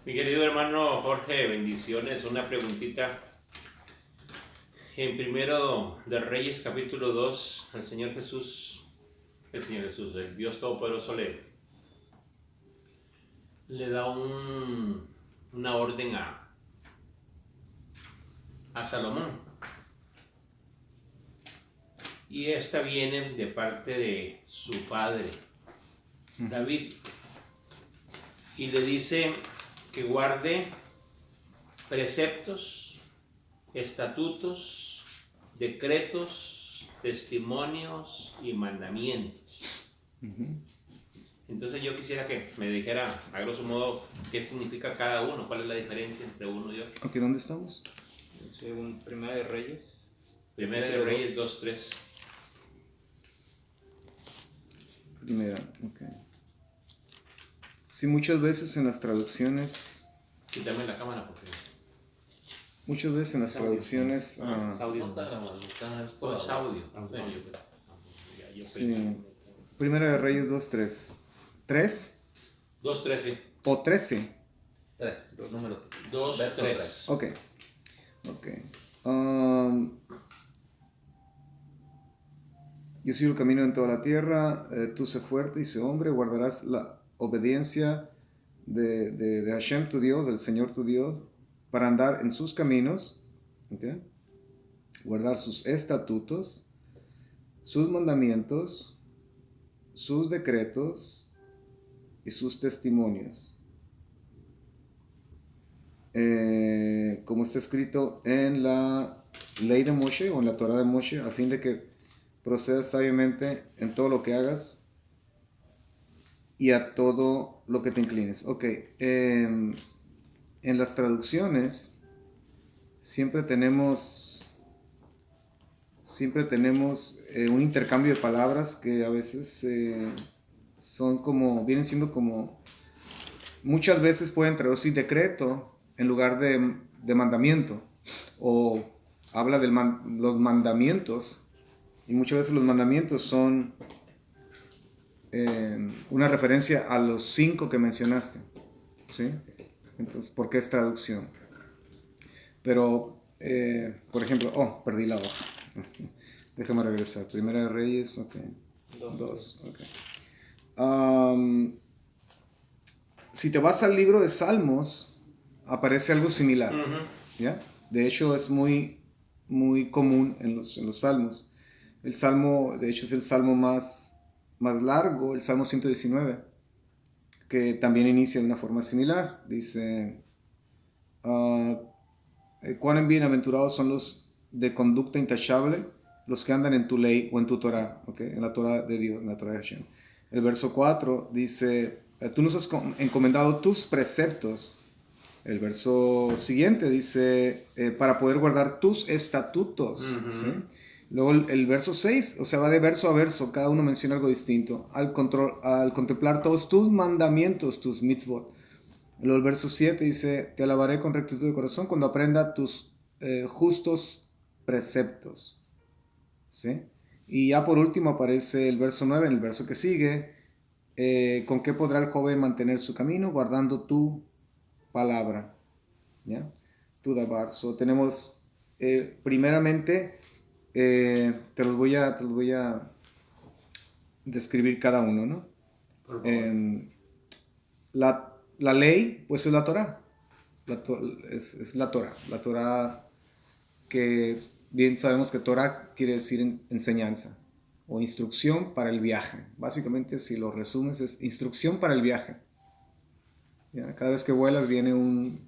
Mi querido hermano Jorge, bendiciones. Una preguntita. En Primero de Reyes, capítulo 2, el Dios Todopoderoso le da una orden a Salomón. Y esta viene de parte de su padre, David. Y le dice que guarde preceptos, estatutos, decretos, testimonios y mandamientos. Entonces yo quisiera que me dijera, a grosso modo, qué significa cada uno, cuál es la diferencia entre uno y otro. Ok, ¿dónde estamos? Según Primera de Reyes. Primera de Reyes 2:3. Primera, ok. Sí, muchas veces en las traducciones... Quítame la cámara porque... Muchas veces en las traducciones... Audio. Oh, es audio. sí. Primera de Reyes 2:3. ¿3? 2:3, sí. ¿O 13? 3, número 2:3. Ok. Yo soy el camino en toda la tierra, tú sé fuerte y sé hombre, guardarás la obediencia de Hashem tu Dios, del Señor tu Dios, para andar en sus caminos, ¿okay? Guardar sus estatutos, sus mandamientos, sus decretos y sus testimonios. Como está escrito en la ley de Moshe o en la Torah de Moshe, a fin de que procedas sabiamente en todo lo que hagas y a todo lo que te inclines. Ok, en las traducciones siempre tenemos un intercambio de palabras que a veces vienen siendo como, muchas veces pueden traducir decreto en lugar de mandamiento, o habla de los mandamientos, y muchas veces los mandamientos son una referencia a los 5 que mencionaste, ¿sí? Entonces, ¿por qué es traducción? Pero, por ejemplo, perdí la hoja. Déjame regresar. Primera de Reyes, ok. 2, ok. Si te vas al libro de Salmos, aparece algo similar, ¿ya? De hecho, es muy, muy común en los Salmos. El Salmo, de hecho, es el Salmo más largo, el Salmo 119, que también inicia de una forma similar. Dice, cuán bienaventurados son los de conducta intachable, los que andan en tu ley o en tu Torah, ¿okay? En la Torah de Dios, en la Torah de Hashem. El verso 4 dice, tú nos has encomendado tus preceptos. El verso siguiente dice, para poder guardar tus estatutos, ¿sí? Luego el verso 6, o sea, va de verso a verso, cada uno menciona algo distinto. Al contemplar todos tus mandamientos, tus mitzvot. Luego el verso 7 dice, te alabaré con rectitud de corazón cuando aprenda tus justos preceptos, ¿sí? Y ya por último aparece el verso 9, en el verso que sigue, ¿con qué podrá el joven mantener su camino? Guardando tu palabra, ¿ya? Tu dabar. So, tenemos, primeramente, te los voy a describir cada uno, ¿no? La ley, pues es la Torah. Es la Torah. La Torah, que bien sabemos que Torah quiere decir enseñanza o instrucción para el viaje. Básicamente, si lo resumes, es instrucción para el viaje. ¿Ya? Cada vez que vuelas viene en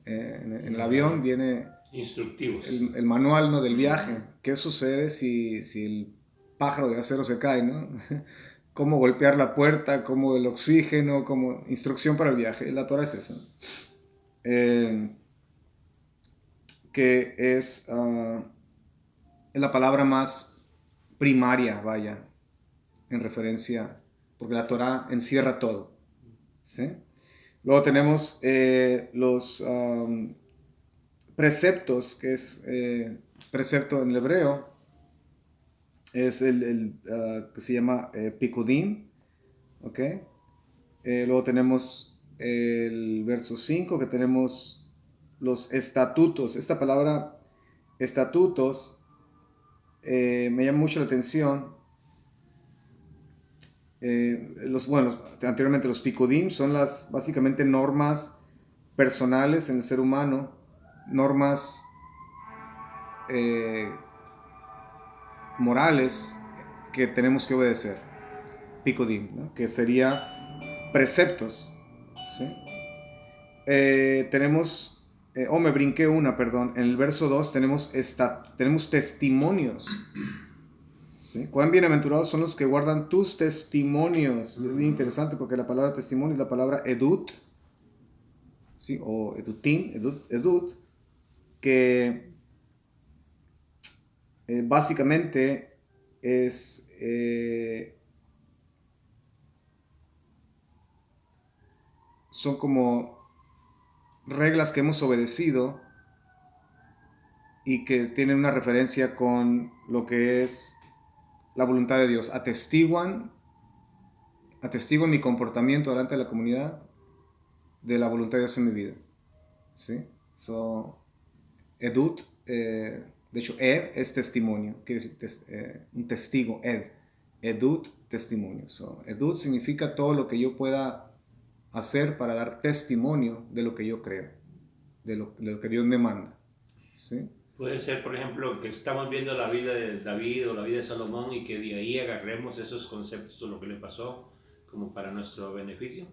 el avión viene instructivos. El manual, ¿no?, del viaje. ¿Qué sucede si el pájaro de acero se cae, ¿no? Cómo golpear la puerta, cómo el oxígeno, como instrucción para el viaje. La Torah es eso. Que es la palabra más primaria, vaya, en referencia, porque la Torah encierra todo, ¿sí? Luego tenemos los preceptos, que es precepto en el hebreo, es el que se llama pikudim, ¿ok? Luego tenemos el verso 5, que tenemos los estatutos. Esta palabra estatutos me llama mucho la atención. Anteriormente los pikudim son las básicamente normas personales en el ser humano, normas morales que tenemos que obedecer. Pikudim, ¿no? Que sería preceptos, ¿sí? Tenemos, me brinqué una, perdón. En el verso 2 tenemos testimonios. ¿Sí? Cuán bienaventurados son los que guardan tus testimonios. Es bien interesante porque la palabra testimonio es la palabra edut, ¿sí? O edutim, edut, que básicamente es son como reglas que hemos obedecido y que tienen una referencia con lo que es la voluntad de Dios. Atestiguan mi comportamiento delante de la comunidad de la voluntad de Dios en mi vida. ¿Sí? Edut, de hecho, ed es testimonio, quiere decir un testigo, edut, testimonio. Edut significa todo lo que yo pueda hacer para dar testimonio de lo que yo creo, de lo que Dios me manda. ¿Sí? Puede ser, por ejemplo, que estamos viendo la vida de David o la vida de Salomón y que de ahí agarremos esos conceptos o lo que le pasó como para nuestro beneficio.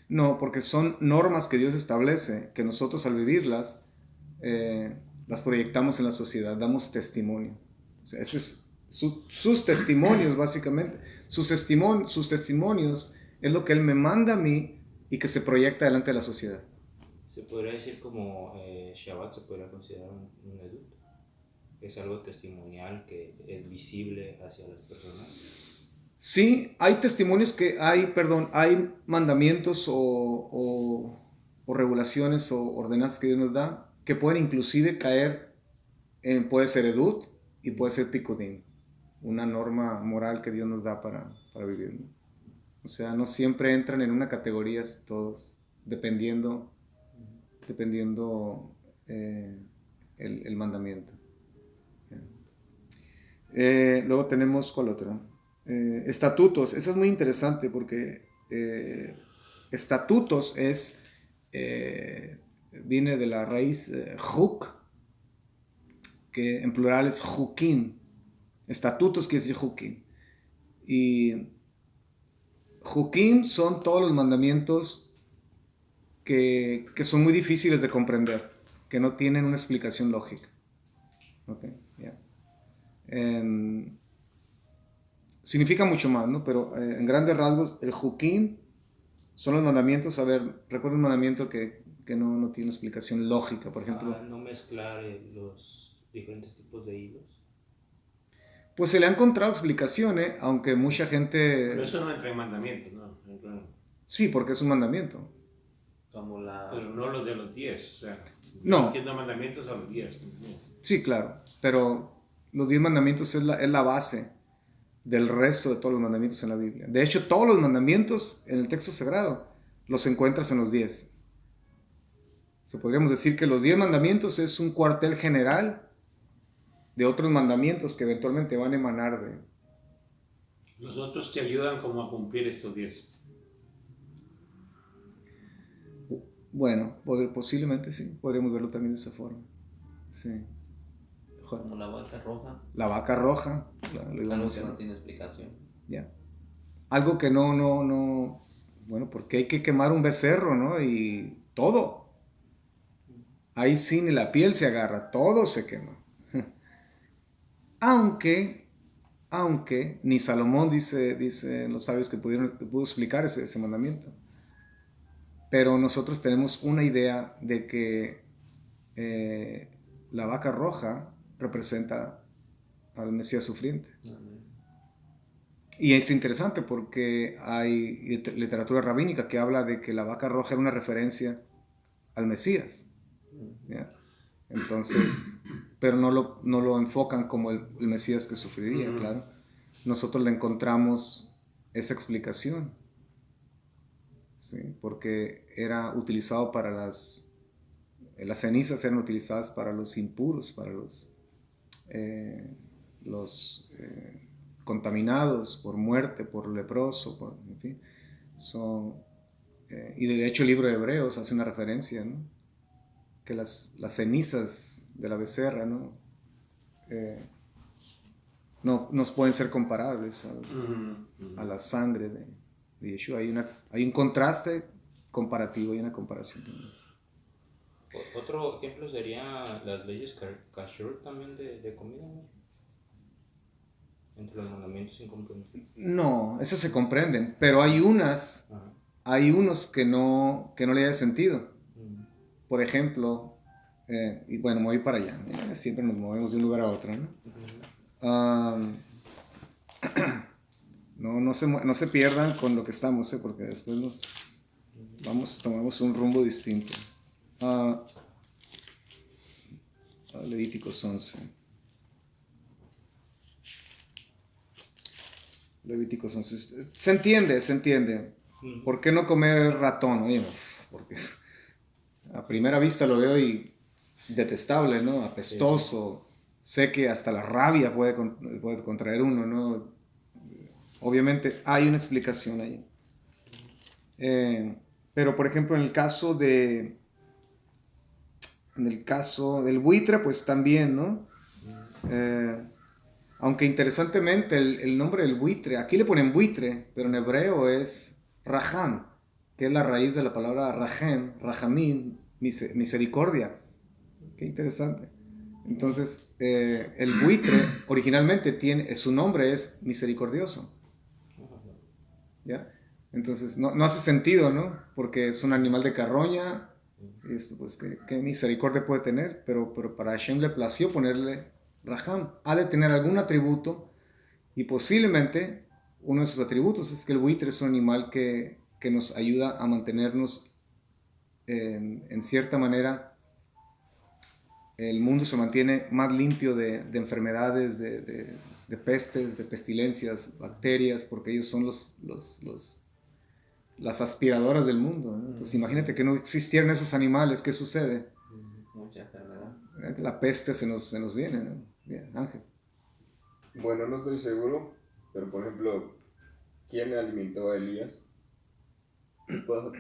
No, porque son normas que Dios establece, que nosotros al vivirlas las proyectamos en la sociedad, damos testimonio. O sea, ese es sus testimonios, básicamente. Sus testimonios es lo que Él me manda a mí y que se proyecta delante de la sociedad. Se podría decir como Shabbat se podría considerar un edut. Es algo testimonial que es visible hacia las personas. Sí, hay testimonios hay mandamientos o regulaciones o ordenanzas que Dios nos da que pueden inclusive caer puede ser edut y puede ser pikudim, una norma moral que Dios nos da para vivir, ¿no? O sea, no siempre entran en una categoría todos, dependiendo el mandamiento. Luego tenemos, ¿cuál otro? Estatutos. Esa es muy interesante porque estatutos viene de la raíz juk, que en plural es jukim. Estatutos quiere decir jukim. Y jukim son todos los mandamientos que son muy difíciles de comprender, que no tienen una explicación lógica. Okay, yeah. Significa mucho más, ¿no? Pero en grandes rasgos, el jukim son los mandamientos. A ver, recuerda un mandamiento que no tiene explicación lógica, por ejemplo. No mezclar los diferentes tipos de hilos. Pues se le ha encontrado explicación, aunque mucha gente... Pero eso no entra en mandamientos, ¿no? Sí, porque es un mandamiento. Pero no los de los 10, o sea, no entiendo mandamientos a los 10. Sí, claro, pero los 10 mandamientos es la base del resto de todos los mandamientos en la Biblia. De hecho, todos los mandamientos en el texto sagrado los encuentras en los 10. Podríamos decir que los 10 mandamientos es un cuartel general de otros mandamientos que eventualmente van a emanar de... Los otros te ayudan como a cumplir estos 10. Bueno, posiblemente sí, podríamos verlo también de esa forma. Sí. Como la vaca roja. La vaca roja. Algo que no tiene explicación. Ya. Algo que no... Bueno, porque hay que quemar un becerro, ¿no? Y todo. Ahí sí ni la piel se agarra, todo se quema. Aunque ni Salomón dicen los sabios que pudo explicar ese mandamiento. Pero nosotros tenemos una idea de que la vaca roja representa al Mesías sufriente. Y es interesante porque hay literatura rabínica que habla de que la vaca roja era una referencia al Mesías. ¿Ya? Entonces, pero no lo enfocan como el Mesías que sufriría, claro. Nosotros le encontramos esa explicación. ¿sí? Porque era utilizado para las cenizas eran utilizadas para los impuros, para los contaminados por muerte, por leproso, en fin. Y de hecho el libro de Hebreos hace una referencia, ¿no? Que las cenizas de la becerra, ¿no? No nos pueden ser comparables a la sangre de Yeshua. Hay un contraste comparativo, hay una comparación también. Otro ejemplo sería las leyes kashrut también de comida, ¿no? Entre los mandamientos incomprometidos. No, esas se comprenden, pero hay unos que no le da sentido. Por ejemplo, y bueno, me voy para allá. Siempre nos movemos de un lugar a otro, ¿no? No se pierdan con lo que estamos, porque después tomamos un rumbo distinto. Levíticos 11. Levíticos 11. Se entiende. ¿Por qué no comer ratón? Oye, porque a primera vista lo veo y detestable, ¿no? Apestoso. Sé que hasta la rabia puede contraer uno, ¿no? Obviamente hay una explicación ahí. Pero, por ejemplo, en el caso del buitre, pues también, ¿no? Aunque interesantemente el nombre del buitre, aquí le ponen buitre, pero en hebreo es raham, que es la raíz de la palabra rahem, rahamim, misericordia. Qué interesante. Entonces, el buitre originalmente su nombre es misericordioso. ¿Ya? Entonces, no hace sentido, ¿no? Porque es un animal de carroña, y esto, pues, ¿qué misericordia puede tener? Pero para Hashem le plació ponerle Raham. Ha de tener algún atributo, y posiblemente uno de sus atributos es que el buitre es un animal que nos ayuda a mantenernos en cierta manera. El mundo se mantiene más limpio de enfermedades, de pestes, de pestilencias, bacterias, porque ellos son las aspiradoras del mundo, ¿no? Entonces imagínate que no existieran esos animales, ¿qué sucede? Mucha enfermedad. La peste se nos viene, ¿no? Bien, Ángel. Bueno, no estoy seguro, pero por ejemplo, ¿quién alimentó a Elías? ¿Cuál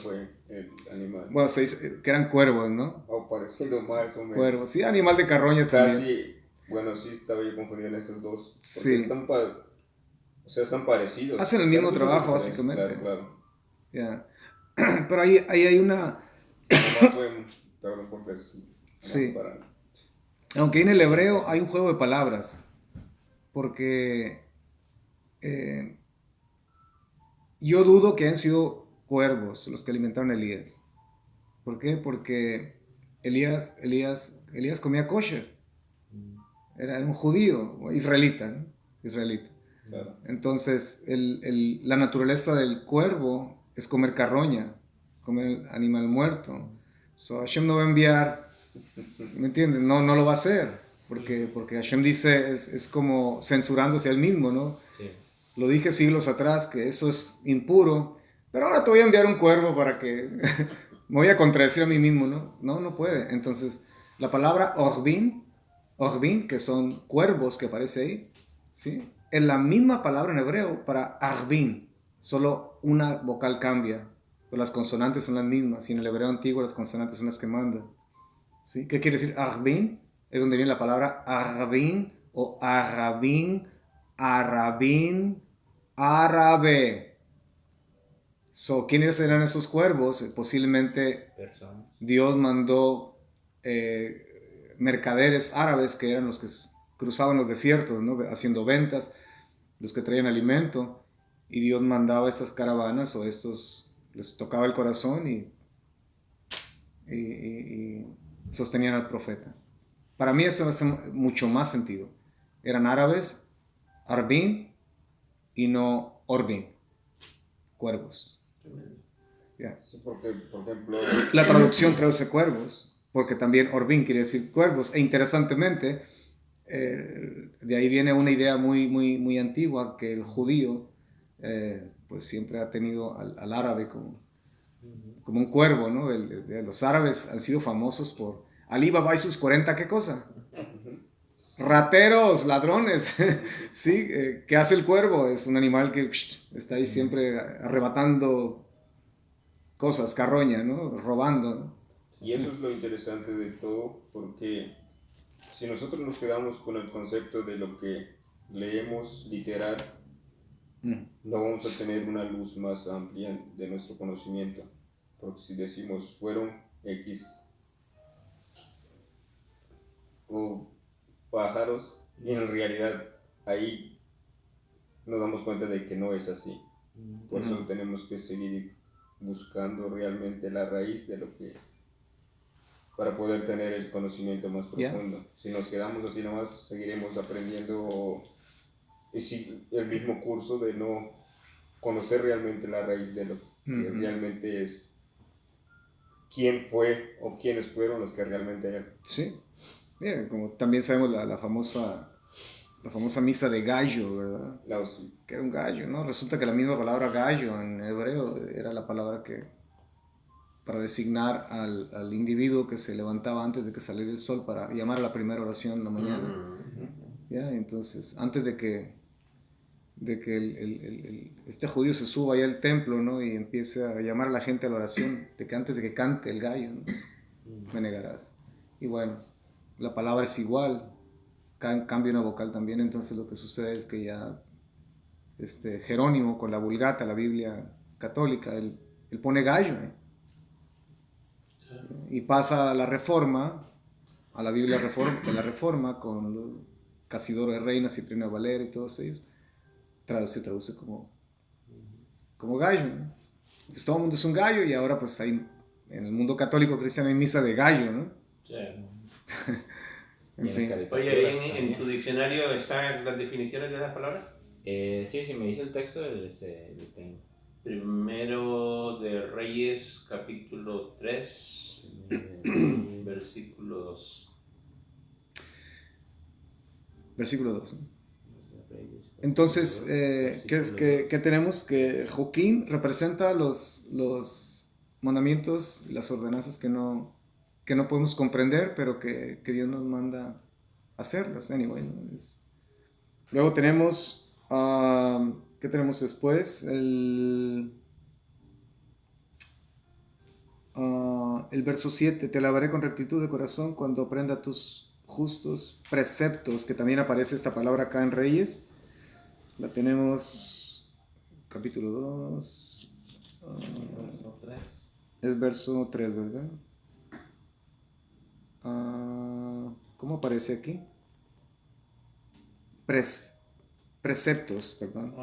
fue el animal? Bueno, se dice que eran cuervos, ¿no? O parecido más o menos. Cuervos, sí, animal de carroña también. Casi, bueno, sí estaba yo confundido en esos dos. Porque Sí. están parecidos. Hacen el mismo trabajo, básicamente. Claro. Yeah. Pero ahí hay una... Perdón, porque es... Sí. Aunque en el hebreo hay un juego de palabras. Porque yo dudo que hayan sido cuervos los que alimentaron a Elías. ¿Por qué? Porque Elías comía kosher. Era un judío, israelita, ¿no? Israelita. Claro. Entonces, la naturaleza del cuervo es comer carroña, comer animal muerto. So, Hashem no va a enviar, ¿me entiendes? No lo va a hacer, porque Hashem dice, es como censurándose a él mismo, ¿no? Sí. Lo dije siglos atrás, que eso es impuro, pero ahora te voy a enviar un cuervo para que me voy a contradecir a mí mismo, ¿no? No puede. Entonces, la palabra Orbin, que son cuervos que aparece ahí, ¿sí? Es la misma palabra en hebreo para Arbin, solo una vocal cambia, pero las consonantes son las mismas, y en el hebreo antiguo las consonantes son las que mandan, ¿sí? ¿Qué quiere decir Arbin? Es donde viene la palabra Arbin o Arabin, Arabin, Arabe. So, ¿quiénes eran esos cuervos? Posiblemente Personas. Dios mandó mercaderes árabes que eran los que cruzaban los desiertos, ¿no? Haciendo ventas, los que traían alimento, y Dios mandaba esas caravanas o estos, les tocaba el corazón y sostenían al profeta. Para mí eso hace mucho más sentido. Eran árabes, Arbin, y no Orbin, cuervos. Yeah. Sí, porque, por ejemplo... La traducción traduce cuervos, porque también Orbin quiere decir cuervos, e interesantemente, de ahí viene una idea muy antigua, que el judío pues siempre ha tenido al árabe como un cuervo, ¿no? Los árabes han sido famosos por Alí Baba y sus 40, ¿qué cosa? Rateros, ladrones. Sí, ¿qué hace el cuervo? Es un animal que está ahí siempre arrebatando cosas, carroña, ¿no? Robando, ¿no? Y eso es lo interesante de todo, porque si nosotros nos quedamos con el concepto de lo que leemos literal, no vamos a tener una luz más amplia de nuestro conocimiento. Porque si decimos fueron X o pájaros, y en realidad ahí nos damos cuenta de que no es así. Por eso tenemos que seguir buscando realmente la raíz de lo que, para poder tener el conocimiento más profundo. Si nos quedamos así nomás, seguiremos aprendiendo el mismo curso de no conocer realmente la raíz de lo que realmente es, quién fue o quiénes fueron los que realmente eran. Sí, bien, como también sabemos la famosa misa de gallo, ¿verdad? No, sí. Que era un gallo, ¿no? Resulta que la misma palabra gallo en hebreo era la palabra para designar al individuo que se levantaba antes de que saliera el sol para llamar a la primera oración en la mañana. ¿Ya? Entonces, antes de que este judío se suba allá al templo, ¿no? Y empiece a llamar a la gente a la oración, de que antes de que cante el gallo, ¿no? Me negarás. Y bueno, la palabra es igual, cambia una vocal también, entonces lo que sucede es que ya Jerónimo con la Vulgata, la Biblia católica, él pone gallo, ¿eh? Y pasa a la Reforma, a la Biblia de la Reforma, con Casidoro de Reina, Cipriano de Valera y todos ellos, se traduce como gallo, ¿no? Pues todo el mundo es un gallo, y ahora pues hay, en el mundo católico cristiano, hay misa de gallo, ¿no? Sí. En fin. Oye, ¿en tu diccionario están las definiciones de esas palabras? Sí, si me dice el texto, lo tengo. Primero de Reyes, capítulo 3, versículo 2. Versículo 2. Entonces, ¿qué tenemos? Que Joaquín representa los mandamientos y las ordenanzas que no podemos comprender, pero que Dios nos manda hacerlas. Anyway, ¿no? Luego tenemos, ¿qué tenemos después? El verso 7, te alabaré con rectitud de corazón cuando aprenda tus justos preceptos, que también aparece esta palabra acá en Reyes. La tenemos, capítulo 2, Verso 3. es verso 3, ¿verdad? ¿Cómo aparece aquí? Preceptos, perdón.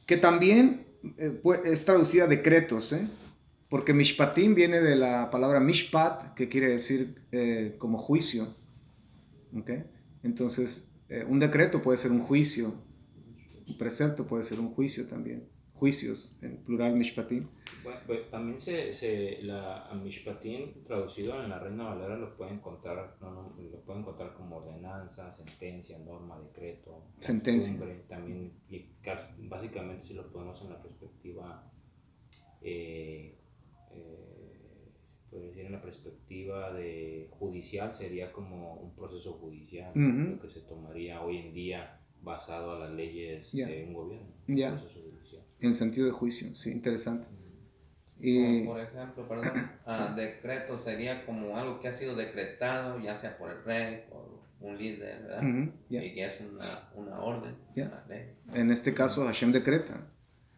Que también es traducida decretos, ¿eh? Porque mishpatim viene de la palabra mishpat, que quiere decir como juicio. ¿Okay? Entonces, un decreto puede ser un juicio, un precepto puede ser un juicio también. Juicios, en plural mishpatim. Bueno, pues también la mishpatim traducido en la Reina Valera lo pueden encontrar, lo pueden encontrar como ordenanza, sentencia, norma, decreto, sentencia. También, básicamente si lo ponemos en la perspectiva, se puede decir en la perspectiva de judicial, sería como un proceso judicial, lo que se tomaría hoy en día basado a las leyes de un gobierno. Proceso judicial. En el sentido de juicio, sí, interesante. Por ejemplo, decreto sería como algo que ha sido decretado, ya sea por el rey, por un líder, ¿verdad? Y que es una orden, una ley. En este caso, Hashem decreta.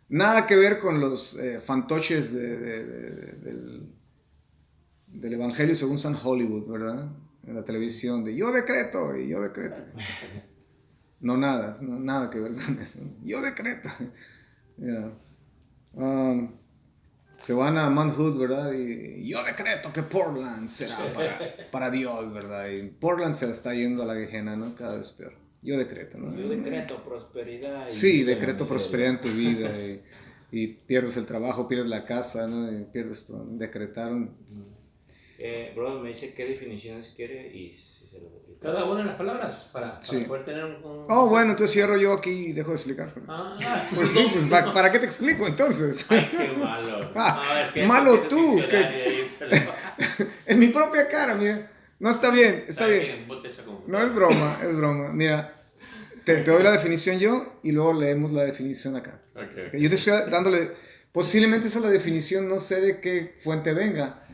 Nada que ver con los fantoches del Evangelio según San Hollywood, ¿verdad? En la televisión, de yo decreto y yo decreto. No, nada que ver con eso. Yo decreto. Se van a Manhood, ¿verdad? Y yo decreto que Portland será para Dios, ¿verdad? Y Portland se está yendo a la Gehenna, ¿no? Cada vez peor. Yo decreto, ¿no? Yo decreto prosperidad. Sí, decreto prosperidad en tu vida. Y pierdes el trabajo, pierdes la casa, ¿no? Y pierdes todo. Decretaron. Brother, me dice qué definiciones quiere y si Cada una de las palabras para poder tener un... Oh, bueno, entonces cierro yo aquí y dejo de explicar. Pues, ¿para qué te explico entonces? Ay, qué malo. Es que malo tú. En mi propia cara, mira. No, está bien, está bien. No, es broma, es broma. Mira, te doy la definición yo y luego leemos la definición acá. Okay. Yo te estoy dándole... Posiblemente esa es la definición, no sé de qué fuente venga,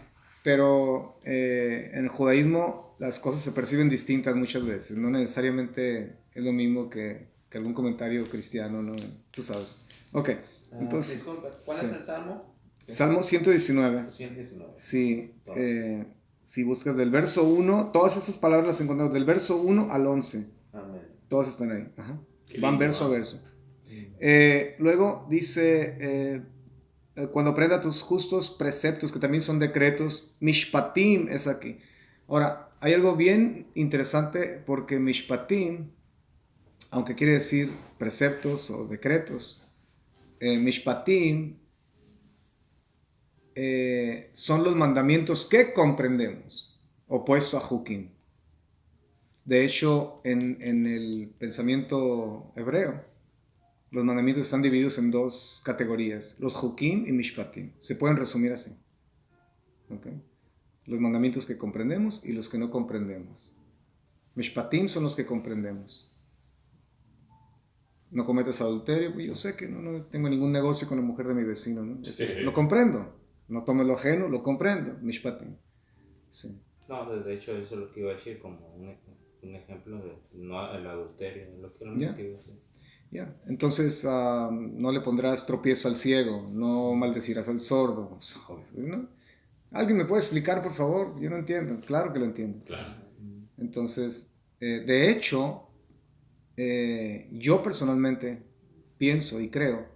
pero en el judaísmo las cosas se perciben distintas muchas veces. No necesariamente es lo mismo que algún comentario cristiano, ¿no? Tú sabes. Ok, entonces... Disculpa, ¿cuál es el salmo? Salmo 119. 119. Sí, si buscas del verso 1, todas estas palabras las encontramos del verso 1 al 11. Amén. Todas están ahí. Ajá. Van verso a verso. Luego dice, cuando aprenda tus justos preceptos, que también son decretos, mishpatim es aquí. Ahora, hay algo bien interesante porque mishpatim, aunque quiere decir preceptos o decretos, mishpatim son los mandamientos que comprendemos, opuesto a hukim. De hecho, en el pensamiento hebreo, los mandamientos están divididos en dos categorías, los hukim y mishpatim. Se pueden resumir así. ¿Okay? Los mandamientos que comprendemos y los que no comprendemos. Mishpatim son los que comprendemos. No cometas adulterio. Yo sé que no tengo ningún negocio con la mujer de mi vecino, ¿no? Lo comprendo. No tomes lo ajeno, lo comprendo. Mishpatim. Sí. No, de hecho eso es lo que iba a decir, como un ejemplo de no el adulterio, lo que iba a decir. Entonces no le pondrás tropiezo al ciego, no maldecirás al sordo, ¿no? ¿Alguien me puede explicar, por favor? Yo no entiendo. Claro que lo entiendes. Claro. Entonces, de hecho, yo personalmente pienso y creo,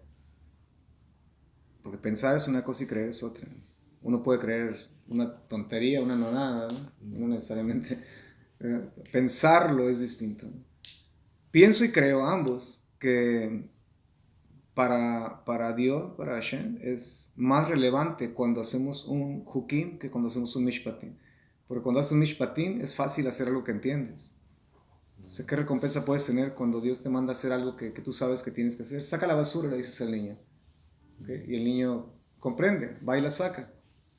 porque pensar es una cosa y creer es otra. Uno puede creer una tontería, una nonada, ¿no? No necesariamente. Pensarlo es distinto. Pienso y creo ambos que para Dios, para Hashem, es más relevante cuando hacemos un hukim que cuando hacemos un mishpatim. Porque cuando haces un mishpatim es fácil hacer algo que entiendes. O sea, ¿qué recompensa puedes tener cuando Dios te manda a hacer algo que tú sabes que tienes que hacer? Saca la basura, le dices al niño. ¿Okay? Y el niño comprende, va y la saca.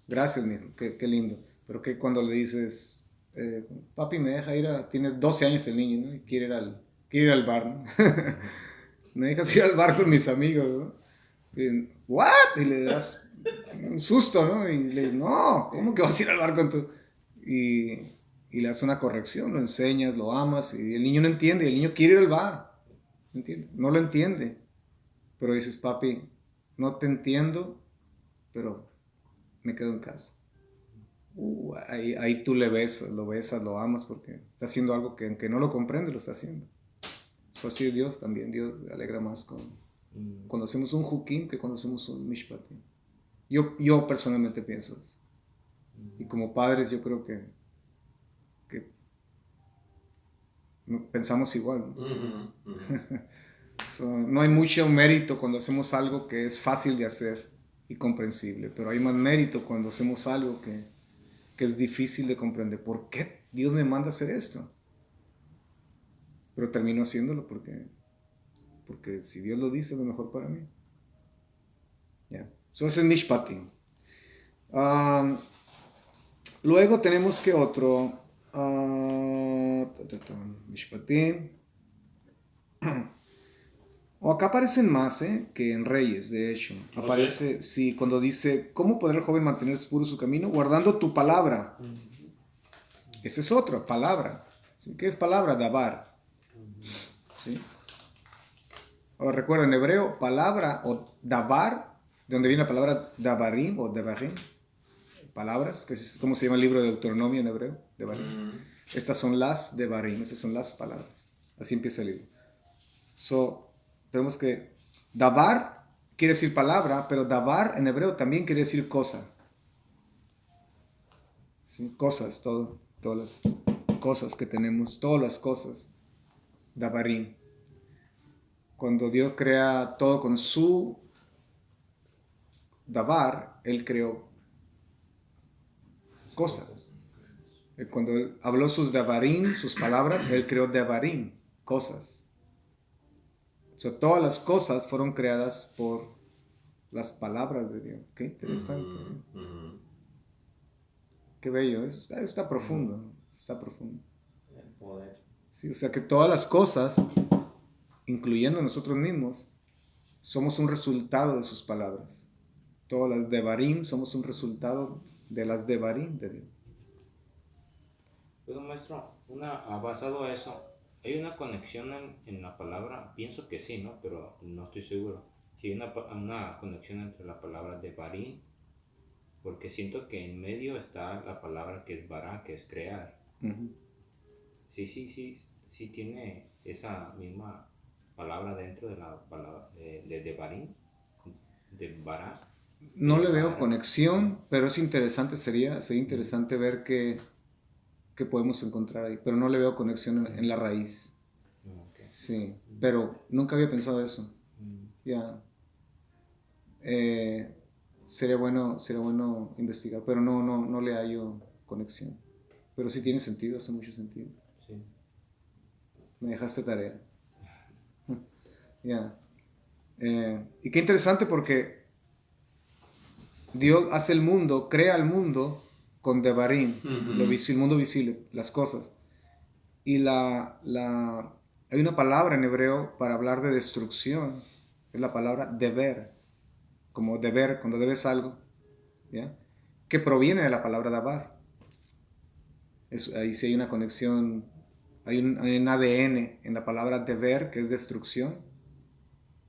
Gracias, mijo, qué lindo. Pero que cuando le dices, papi, me deja ir tiene 12 años el niño, ¿no? Y quiere ir al bar, ¿no? Me dejas ir al bar con mis amigos, ¿no? Y, ¿what? Y le das un susto, ¿no? Y le dices, no, ¿cómo que vas a ir al bar con tu...? Y le das una corrección, lo enseñas, lo amas, y el niño no entiende, y el niño quiere ir al bar, ¿entiende? No lo entiende, pero dices, papi, no te entiendo, pero me quedo en casa. Ahí tú lo besas, lo amas, porque está haciendo algo que aunque no lo comprende, lo está haciendo. Eso así es Dios también. Dios se alegra más cuando hacemos un hukim que cuando hacemos un mishpatim. Yo personalmente pienso eso. Y como padres yo creo que pensamos igual, ¿no? No hay mucho mérito cuando hacemos algo que es fácil de hacer y comprensible, pero hay más mérito cuando hacemos algo que es difícil de comprender. ¿Por qué Dios me manda a hacer esto? Pero termino haciéndolo porque si Dios lo dice, es lo mejor para mí. Eso es el mishpatim. Luego tenemos que otro. Mishpatim. Acá aparecen más que en Reyes, de hecho. Aparece, sí, cuando dice, ¿cómo podrá el joven mantener puro su camino? Guardando tu palabra. Esa es otra, palabra. ¿Sí? ¿Qué es palabra? Dabar. ¿Sí? Ahora recuerda, en hebreo, palabra o dabar, de donde viene la palabra dabarim o devarim, palabras, que es como se llama el libro de Deuteronomio en hebreo, devarim. Estas son las devarim, estas son las palabras. Así empieza el libro. Tenemos que, dabar quiere decir palabra, pero dabar en hebreo también quiere decir cosa. ¿Sí? Cosas, todas las cosas que tenemos, todas las cosas. Dabarim. Cuando Dios crea todo con su dabar, Él creó cosas. Cuando él habló sus devarim, sus palabras, él creó devarim, cosas. O sea, todas las cosas fueron creadas por las palabras de Dios. Qué interesante. Qué bello. Eso está profundo. Está profundo. El poder. Sí, o sea que todas las cosas, incluyendo nosotros mismos, somos un resultado de sus palabras. Todas las devarim somos un resultado de las devarim de Dios. Pero maestro, basado a eso, ¿hay una conexión en la palabra? Pienso que sí, ¿no? Pero no estoy seguro. Si hay una conexión entre la palabra devarim, porque siento que en medio está la palabra que es bara, que es crear. Sí tiene esa misma palabra dentro de la palabra de devarim, de bara. No le veo conexión, pero es interesante, sería interesante ver qué podemos encontrar ahí, pero no le veo conexión en la raíz. Okay. Sí, pero nunca había pensado eso. Ya. Sería bueno investigar, pero no le hallo conexión. Pero sí tiene sentido, hace mucho sentido. Sí. Me dejaste tarea. Ya. Y qué interesante porque Dios hace el mundo, crea el mundo con devarim, el mundo visible, las cosas. Y hay una palabra en hebreo para hablar de destrucción, es la palabra deber, como deber, cuando debes algo, ¿ya? Que proviene de la palabra davar. Ahí sí hay una conexión, hay un ADN en la palabra deber, que es destrucción,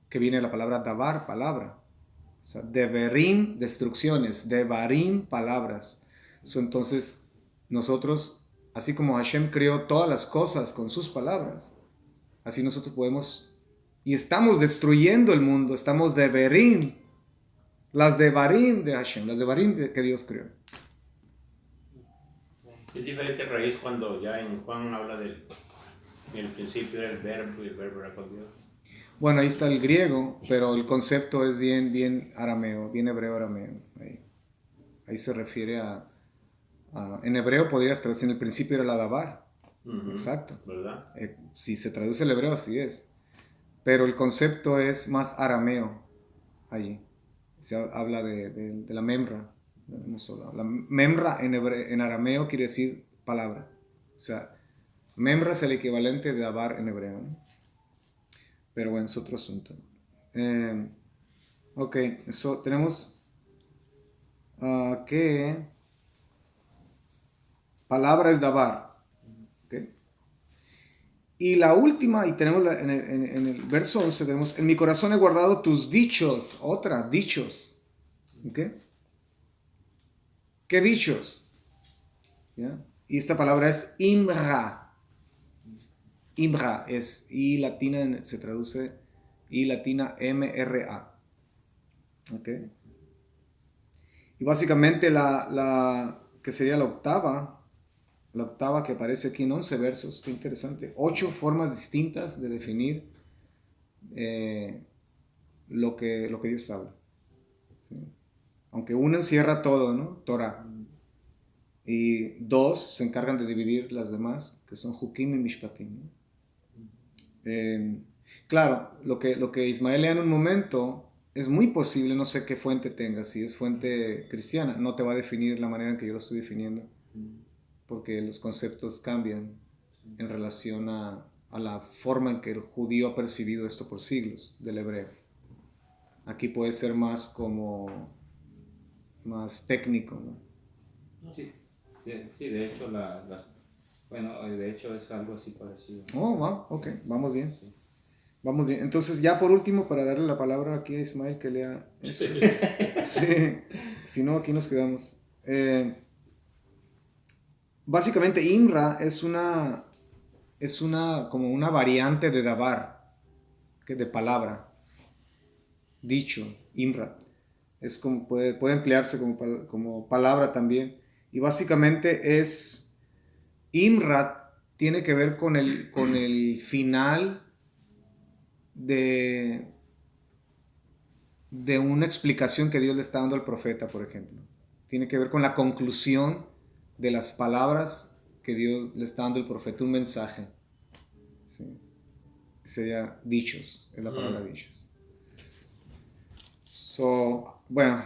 que viene de la palabra davar, palabra. O sea, deverim, destrucciones, devarim, palabras. Entonces, nosotros, así como Hashem creó todas las cosas con sus palabras, así nosotros podemos, y estamos destruyendo el mundo, estamos deverim, las devarim de Hashem, las devarim que Dios creó. Es diferente raíz cuando ya en Juan habla en el principio era el verbo y el verbo era con Dios. Bueno, ahí está el griego, pero el concepto es bien arameo, bien hebreo-arameo. Ahí se refiere en hebreo podrías traducir, en el principio era la davar. Exacto. ¿Verdad? Si se traduce el hebreo, así es. Pero el concepto es más arameo allí. Se habla de la memra. La memra en arameo quiere decir palabra. O sea, memra es el equivalente de davar en hebreo, ¿no? Pero bueno, es otro asunto. Ok, eso tenemos que palabra es davar. Okay. Y la última, y tenemos en el verso 11, tenemos, en mi corazón he guardado tus dichos, dichos. ¿Okay? ¿Qué dichos? ¿Ya? Y esta palabra es imra. Imra es I latina, se traduce I latina M-R-A. ¿Ok? Y básicamente que sería la octava que aparece aquí en 11 versos, qué interesante. 8 formas distintas de definir lo que Dios habla. ¿Sí? Aunque una encierra todo, ¿no? Torah. Y 2 se encargan de dividir las demás, que son Hukim y Mishpatim, ¿no? Claro, lo que Ismael lea en un momento es muy posible, no sé qué fuente tenga, si es fuente cristiana, no te va a definir la manera en que yo lo estoy definiendo, porque los conceptos cambian en relación a la forma en que el judío ha percibido esto por siglos, del hebreo. Aquí puede ser más técnico, ¿no? Sí, de hecho de hecho es algo así parecido. Oh, wow, ok, vamos bien. Sí. Vamos bien. Entonces, ya por último, para darle la palabra aquí a Ismael que lea esto. Sí. Si no, aquí nos quedamos. Básicamente, Imra es como una variante de Dabar, que de palabra. Dicho, Imra. Es como, puede emplearse como palabra también. Y básicamente Imra tiene que ver con el final de una explicación que Dios le está dando al profeta, por ejemplo. Tiene que ver con la conclusión de las palabras que Dios le está dando al profeta un mensaje. ¿Sí? Sería dichos, es la palabra dichos. Bueno,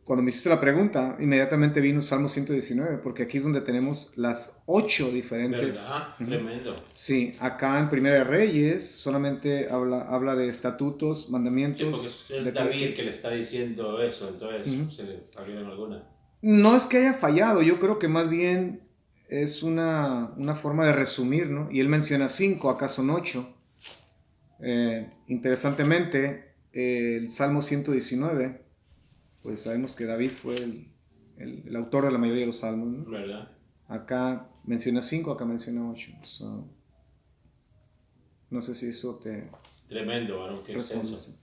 cuando me hiciste la pregunta, inmediatamente vino Salmo 119, porque aquí es donde tenemos las 8 diferentes. ¿Verdad? Tremendo. Sí, acá en Primera de Reyes solamente habla de estatutos, mandamientos. Sí, porque es David que le está diciendo eso, entonces se le salieron algunas. No es que haya fallado, yo creo que más bien es una forma de resumir, ¿no? Y él menciona 5, acá son 8. Interesantemente, el Salmo 119, pues sabemos que David fue el autor de la mayoría de los salmos, ¿no? ¿Verdad? Acá menciona 5, acá menciona 8. No sé si eso te Tremendo, varón, qué responde. extenso.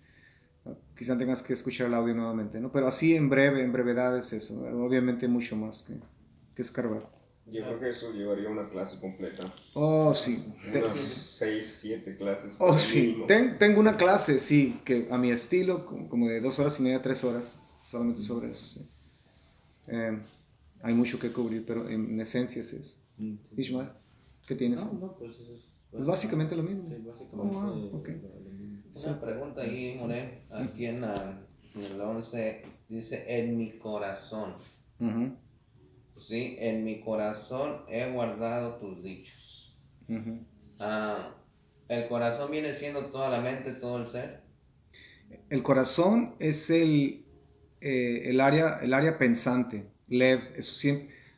Quizá tengas que escuchar el audio nuevamente, ¿no? Pero así en brevedad es eso. Obviamente mucho más que escarbar. Yo creo que eso llevaría una clase completa. Oh, sí. Unas 6, 7 clases. Oh, sí. Tengo una clase, sí, que a mi estilo, como de 2 horas y media, 3 horas, solamente sobre eso, sí. Hay mucho que cubrir, pero en esencia es eso. Ishmael, ¿qué tienes? No, pues es básicamente lo mismo. Sí, básicamente. Okay. Una pregunta ahí, Moré, aquí en el 11 dice, en mi corazón. Sí, en mi corazón he guardado tus dichos. ¿El corazón viene siendo toda la mente, todo el ser? El corazón es el área pensante. Lev,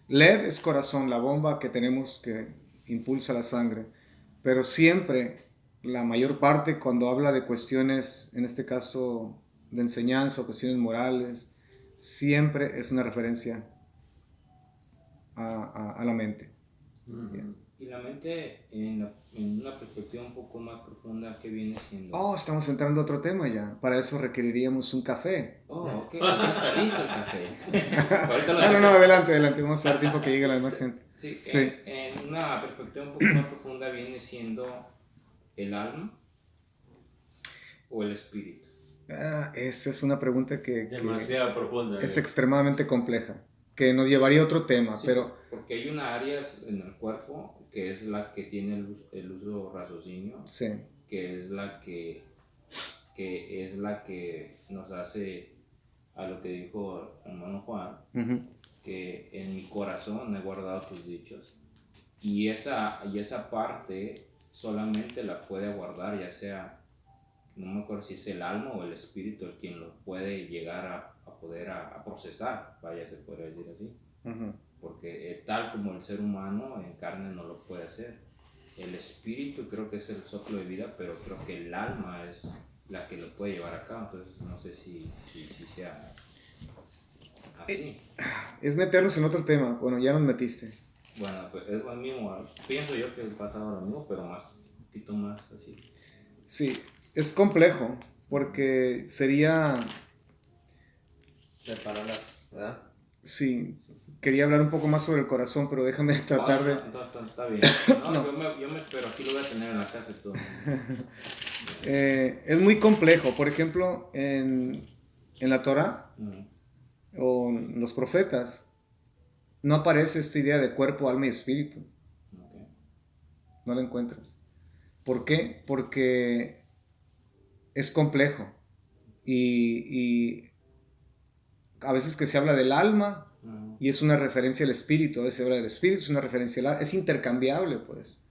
Lev es corazón, la bomba que tenemos que impulsa la sangre. Pero siempre, la mayor parte, cuando habla de cuestiones, en este caso de enseñanza o cuestiones morales, siempre es una referencia a la mente. Y la mente, en una perspectiva un poco más profunda, ¿qué viene siendo? Oh, estamos entrando a otro tema ya. Para eso requeriríamos un café. Oh, ok, ya está listo el café. No, adelante. Vamos a dar tiempo que llegue la demás gente. Sí, en una perspectiva un poco más profunda viene siendo el alma o el espíritu. Esa es una pregunta que demasiado profunda. Es extremadamente compleja, que nos llevaría a otro tema, Sí, pero... Porque hay una área en el cuerpo que es la que tiene el uso raciocinio, sí, que es la que nos hace a lo que dijo el hermano Juan, que en mi corazón he guardado tus dichos, y esa parte solamente la puede guardar, ya sea, no me acuerdo si es el alma o el espíritu el quien lo puede llegar a poder a procesar, vaya, se podría decir así. Porque tal como el ser humano en carne no lo puede hacer. El espíritu creo que es el soplo de vida, pero creo que el alma es la que lo puede llevar a cabo. Entonces no sé si sea así. Es meternos en otro tema. Bueno, ya nos metiste. Bueno, pues es lo mismo. Pienso yo que pasa ahora mismo, pero un poquito más así. Sí, es complejo porque sería... Separarlas, ¿verdad? Sí, quería hablar un poco más sobre el corazón, pero déjame tratar de... Está bien. No. Yo me espero, aquí lo voy a tener en la casa y todo. Es muy complejo. Por ejemplo, en la Torah o en los profetas no aparece esta idea de cuerpo, alma y espíritu. Okay. No la encuentras. ¿Por qué? Porque es complejo. Y a veces que se habla del alma y es una referencia al espíritu, a veces se habla del espíritu, es una referencia al alma, es intercambiable, pues.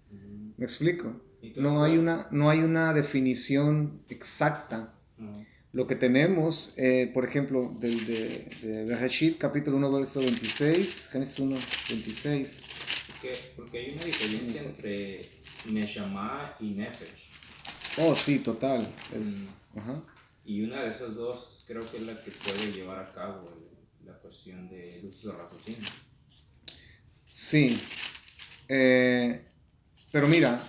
¿Me explico? No hay una definición exacta. Lo que tenemos, por ejemplo, de Bereshit, capítulo 1, verso 26, Génesis 1, 26. Porque hay una diferencia entre Neshama y Nefesh. Oh, sí, total. Y una de esas dos creo que es la que puede llevar a cabo la cuestión del uso de raciocinio. Sí. Pero mira,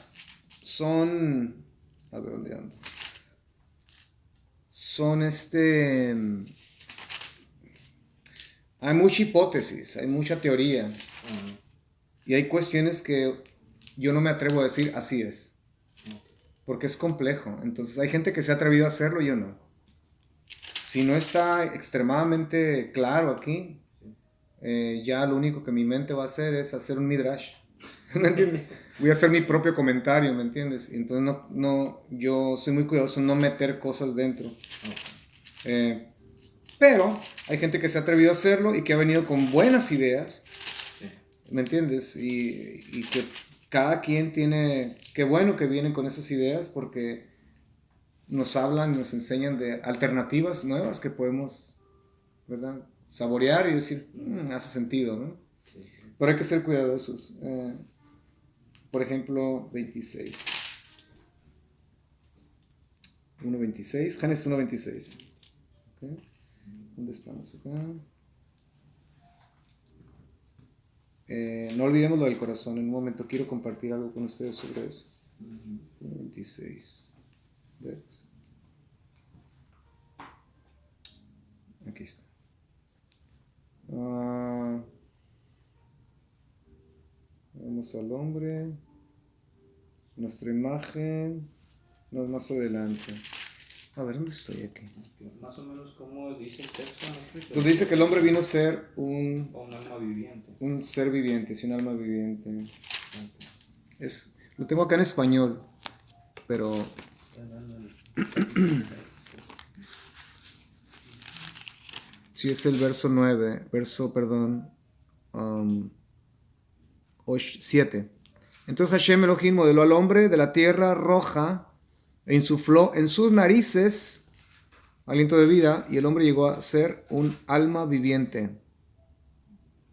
son... A ver, ¿dónde ando? Son hay mucha hipótesis, hay mucha teoría. Y hay cuestiones que yo no me atrevo a decir así es. Porque es complejo. Entonces hay gente que se ha atrevido a hacerlo, yo no. Si no está extremadamente claro aquí, ya lo único que mi mente va a hacer es hacer un midrash. ¿Me entiendes? Voy a hacer mi propio comentario, ¿me entiendes? Entonces yo soy muy cuidadoso en no meter cosas dentro. Pero hay gente que se ha atrevido a hacerlo y que ha venido con buenas ideas, ¿me entiendes? Y que cada quien tiene, qué bueno que vienen con esas ideas porque nos hablan y nos enseñan de alternativas nuevas que podemos, ¿verdad?, saborear y decir, hace sentido, ¿no? Pero hay que ser cuidadosos. Por ejemplo, 26. 1.26. Génesis 1.26. ¿Okay? ¿Dónde estamos acá? No olvidemos lo del corazón. En un momento quiero compartir algo con ustedes sobre eso. 1.26. Aquí está. Vamos al hombre. Nuestra imagen. No, más adelante. A ver, ¿dónde estoy aquí? Más o menos como dice el texto, ¿no? Pues dice que el hombre vino a ser un alma viviente. Un ser viviente, sí, un alma viviente. Lo tengo acá en español, pero... Sí, es el verso 9, 7. Entonces Hashem Elohim modeló al hombre de la tierra roja e insufló en sus narices aliento de vida y el hombre llegó a ser un alma viviente.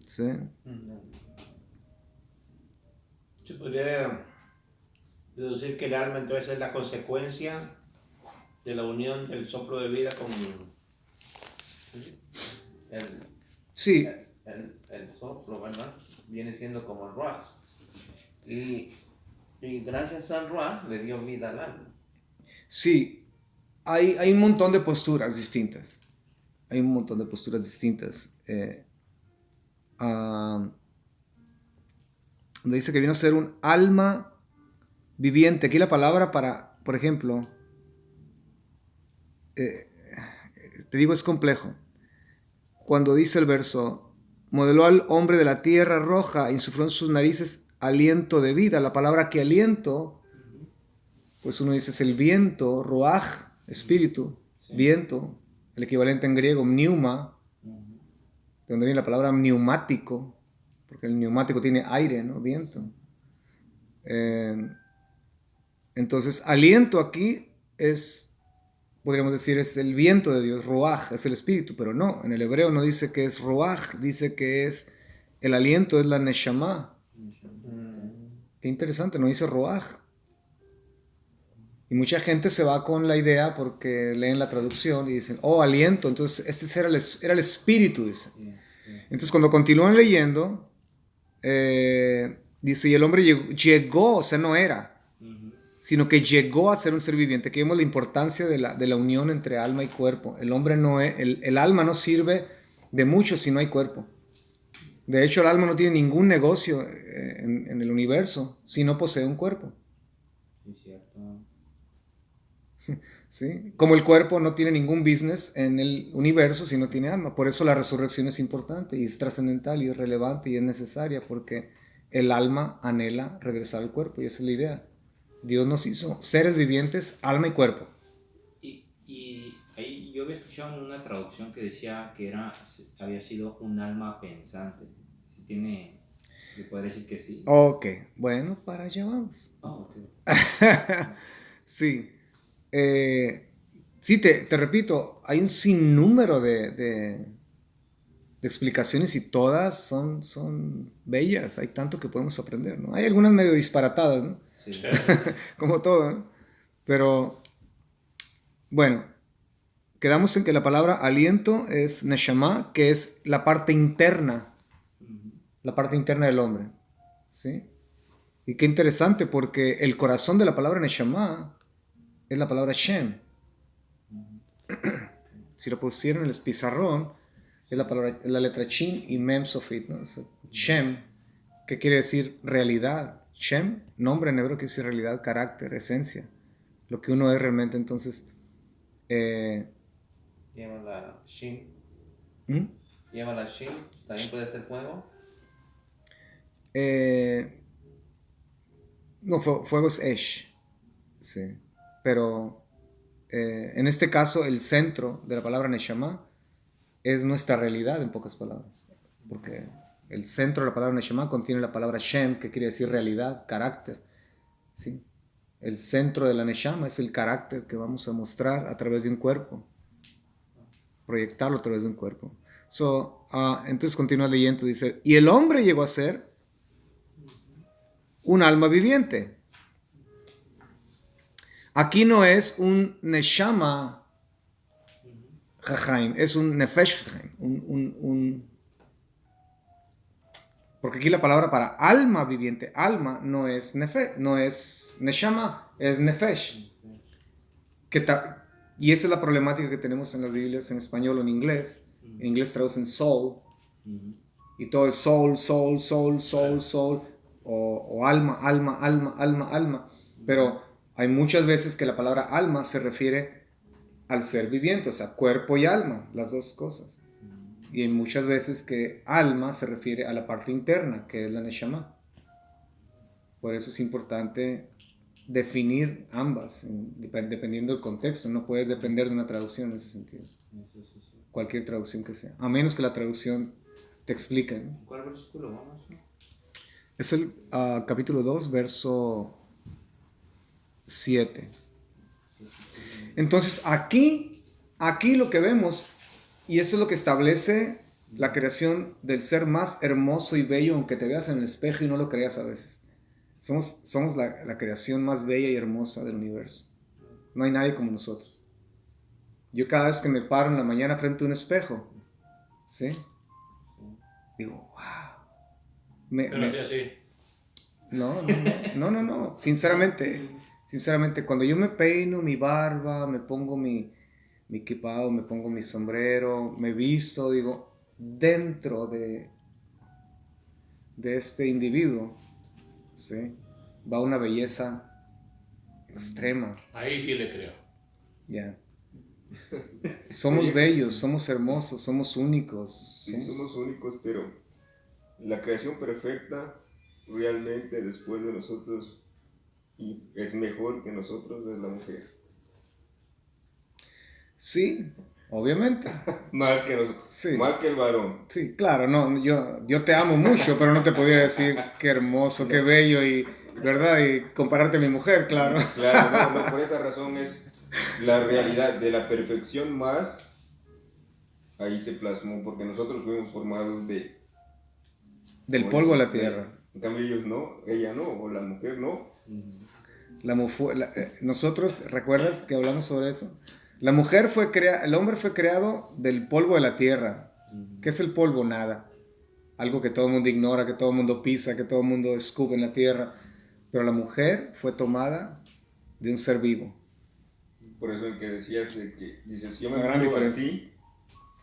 ¿Sí? Se podría deducir que el alma entonces es la consecuencia de la unión del soplo de vida con... Sí. El soplo, ¿verdad? Viene siendo como el ruaj. Y gracias al ruaj le dio vida al alma. Sí, hay un montón de posturas distintas. Donde dice que vino a ser un alma viviente. Aquí la palabra para, por ejemplo, te digo, es complejo. Cuando dice el verso, modeló al hombre de la tierra roja, insufló en sus narices aliento de vida. La palabra que aliento, pues uno dice es el viento, ruaj, espíritu, sí. Viento, el equivalente en griego, pneuma, de donde viene la palabra neumático, porque el neumático tiene aire, ¿no? Viento. Entonces, aliento aquí es, podríamos decir, es el viento de Dios, ruaj, es el espíritu, pero no, en el hebreo no dice que es ruaj, dice que es, el aliento es la neshama. Qué interesante, no dice ruaj. Y mucha gente se va con la idea porque leen la traducción y dicen, oh, aliento, entonces este era el espíritu, dice. Entonces cuando continúan leyendo, dice, y el hombre llegó, o sea, no era, sino que llegó a ser un ser viviente. Aquí vemos la importancia de la unión entre alma y cuerpo. El hombre no es, el alma no sirve de mucho si no hay cuerpo. De hecho, el alma no tiene ningún negocio en el universo si no posee un cuerpo. Es cierto. ¿Sí? Como el cuerpo no tiene ningún business en el universo si no tiene alma. Por eso la resurrección es importante y es trascendental y es relevante y es necesaria porque el alma anhela regresar al cuerpo y esa es la idea. Dios nos hizo seres vivientes, alma y cuerpo. Y ahí yo había escuchado en una traducción que decía que había sido un alma pensante. Si tiene, ¿le podría decir que sí? Ok, bueno, para allá vamos. Oh, okay. Sí. Sí, te repito, hay un sinnúmero de explicaciones y todas son bellas. Hay tanto que podemos aprender, ¿no? Hay algunas medio disparatadas, ¿no? Sí. Como todo, ¿no? Pero, bueno, quedamos en que la palabra aliento es neshama, que es la parte interna del hombre, ¿sí? Y qué interesante porque el corazón de la palabra neshama es la palabra Shem. Si lo pusieron en el pizarrón, es la letra Shin y Mem Sofit, ¿no? Shem, que quiere decir realidad. Shem, nombre en hebreo, quiere decir realidad, carácter, esencia. Lo que uno es realmente, entonces. Lleva la Shin. lleva la Shin, también puede ser fuego. No, fuego es Esh, sí, pero en este caso el centro de la palabra Neshama es nuestra realidad, en pocas palabras, porque el centro de la palabra Neshama contiene la palabra Shem, que quiere decir realidad, carácter, ¿sí? El centro de la Neshama es el carácter que vamos a mostrar a través de un cuerpo, proyectarlo a través de un cuerpo. Entonces continúa leyendo, dice, y el hombre llegó a ser un alma viviente. Aquí no es un Neshama Jajaim, es un Nefesh Jajaim, porque aquí la palabra para alma viviente, alma, no es Neshama, es Nefesh. Y esa es la problemática que tenemos en las Biblias en español o en inglés. En inglés traducen soul, y todo es soul, o alma. Pero hay muchas veces que la palabra alma se refiere al ser viviente, o sea, cuerpo y alma, las dos cosas. Y hay muchas veces que alma se refiere a la parte interna, que es la Neshama. Por eso es importante definir ambas, dependiendo del contexto. No puede depender de una traducción en ese sentido. Cualquier traducción que sea. A menos que la traducción te explique, ¿no? ¿Cuál versículo vamos? Es el capítulo 2, verso 7. Entonces aquí lo que vemos, y esto es lo que establece la creación del ser más hermoso y bello, aunque te veas en el espejo y no lo creas a veces. Somos la creación más bella y hermosa del universo. No hay nadie como nosotros. Yo cada vez que me paro en la mañana frente a un espejo, ¿sí? Digo, wow. Pero así. No. Sinceramente, cuando yo me peino mi barba, me pongo mi kipao, me pongo mi sombrero, me visto, digo, dentro de este individuo, ¿sí? Va una belleza extrema. Ahí sí le creo. Ya. Somos bellos, somos hermosos, somos únicos. Sí, somos únicos, pero la creación perfecta realmente después de nosotros y es mejor que nosotros es la mujer. Sí, obviamente. Más que nosotros, Sí. Más que el varón. Sí, claro, no, yo te amo mucho, pero no te podría decir qué hermoso, qué bello y, ¿verdad? Y compararte a mi mujer, claro. Claro, no, por esa razón es la realidad de la perfección más, ahí se plasmó, porque nosotros fuimos formados del polvo de la tierra. En cambio ellos no, ella no, o la mujer no. Nosotros, ¿recuerdas que hablamos sobre eso? El hombre fue creado del polvo de la tierra. ¿Qué es el polvo? Nada. Algo que todo el mundo ignora, que todo el mundo pisa, que todo el mundo escupe en la tierra. Pero la mujer fue tomada de un ser vivo. Por eso el que decías de que, dices, yo me Una gran miro diferencia. así,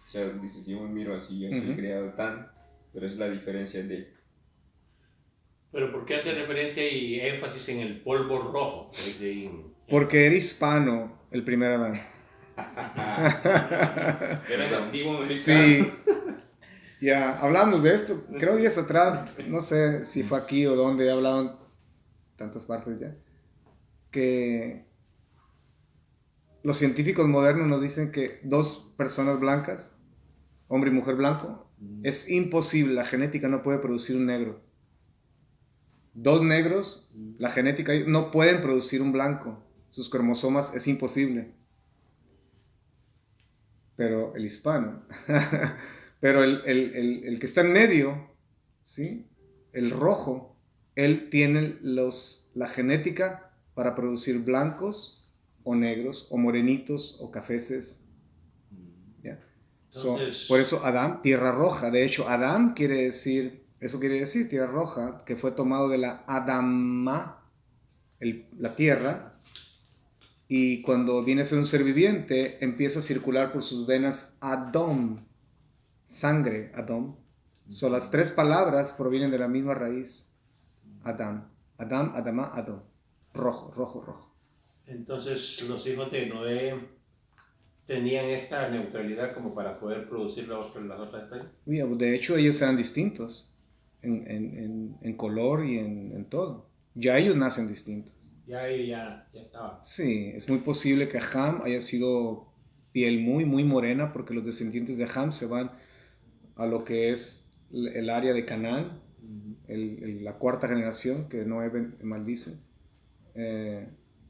o sea, dices, yo me miro así, yo soy creado tan, pero es la diferencia de... Pero ¿por qué hace referencia y énfasis en el polvo rojo? Porque era hispano el primer Adán. Era de antiguo americano. Sí. Ya, hablamos de esto, creo días atrás, no sé si fue aquí o dónde, he hablado en tantas partes ya, que los científicos modernos nos dicen que dos personas blancas, hombre y mujer blanco, es imposible, la genética no puede producir un negro. Dos negros, la genética no pueden producir un blanco, sus cromosomas es imposible. Pero el hispano, pero el que está en medio, ¿sí? El rojo, él tiene la genética para producir blancos o negros o morenitos o cafeces. ¿Ya? Entonces, por eso Adán, tierra roja. De hecho, Adán quiere decir tierra roja, que fue tomado de la Adama, la tierra. Y cuando viene a ser un ser viviente, empieza a circular por sus venas Adom, sangre, Adom. Las tres palabras provienen de la misma raíz, Adam, Adama, Adom. Rojo. entonces los hijos de Noé tenían esta neutralidad como para poder producir las otras especies. De hecho, ellos eran distintos en color y en todo. Ya ellos nacen distintos. Ya estaban. Sí, es muy posible que Ham haya sido piel muy, muy morena, porque los descendientes de Ham se van a lo que es el área de Canaán, la cuarta generación que Noé maldice,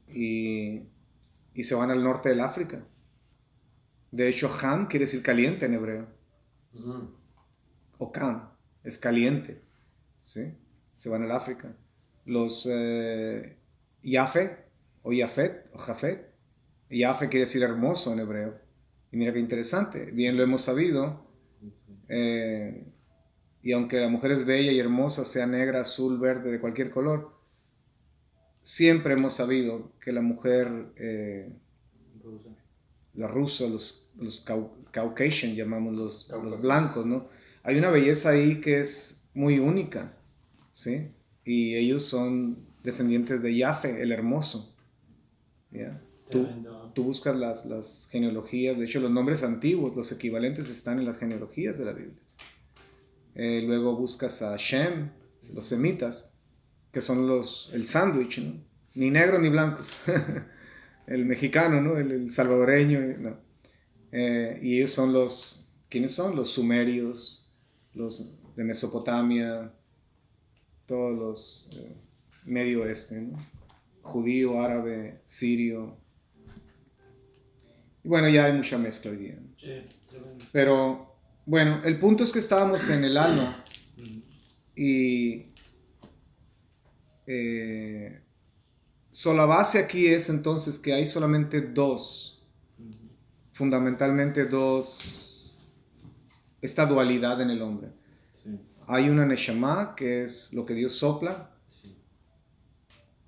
y se van al norte del África. De hecho, Ham quiere decir caliente en hebreo. O Cam es caliente. ¿Sí? Se van al África. Los Yafe o Yafet o Jafet. Yafe quiere decir hermoso en hebreo. Y mira qué interesante. Bien lo hemos sabido. Y aunque la mujer es bella y hermosa, sea negra, azul, verde, de cualquier color, siempre hemos sabido que la mujer, la rusa, los Caucasian, llamamos los blancos, ¿no? Hay una belleza ahí que es muy única, ¿sí? Y ellos son descendientes de Yafe, el hermoso. ¿Ya? Tú buscas las genealogías, de hecho los nombres antiguos, los equivalentes están en las genealogías de la Biblia. Luego buscas a Shem, los semitas, que son el sándwich, ¿no? Ni negros ni blancos. El mexicano, ¿no? El salvadoreño, ¿no? Y ellos son ¿quiénes son? Los sumerios, los de Mesopotamia, todos los Medio Oeste, ¿no? Judío, árabe, sirio. Y bueno, ya hay mucha mezcla hoy día, ¿no? Sí, tremendo. Pero bueno, el punto es que estábamos en el alma y la base aquí es entonces que hay solamente fundamentalmente esta dualidad en el hombre. Sí. Hay una neshama, que es lo que Dios sopla, Sí.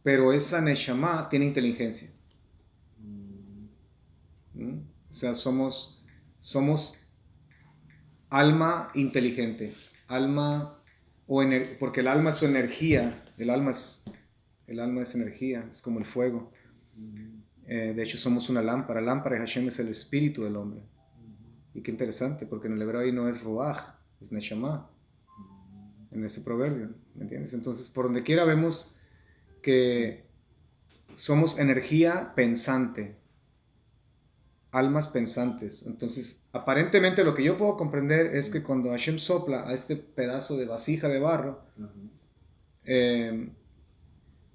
pero esa neshama tiene inteligencia. O sea, somos alma inteligente, porque el alma es su energía, el alma es energía, es como el fuego. De hecho, somos una lámpara. Lámpara de Hashem es el espíritu del hombre. Y qué interesante, porque en el hebreo ahí no es ruach, es neshama, en ese proverbio, ¿me entiendes? Entonces, por donde quiera vemos que somos energía pensante, almas pensantes. Entonces, aparentemente lo que yo puedo comprender es que cuando Hashem sopla a este pedazo de vasija de barro,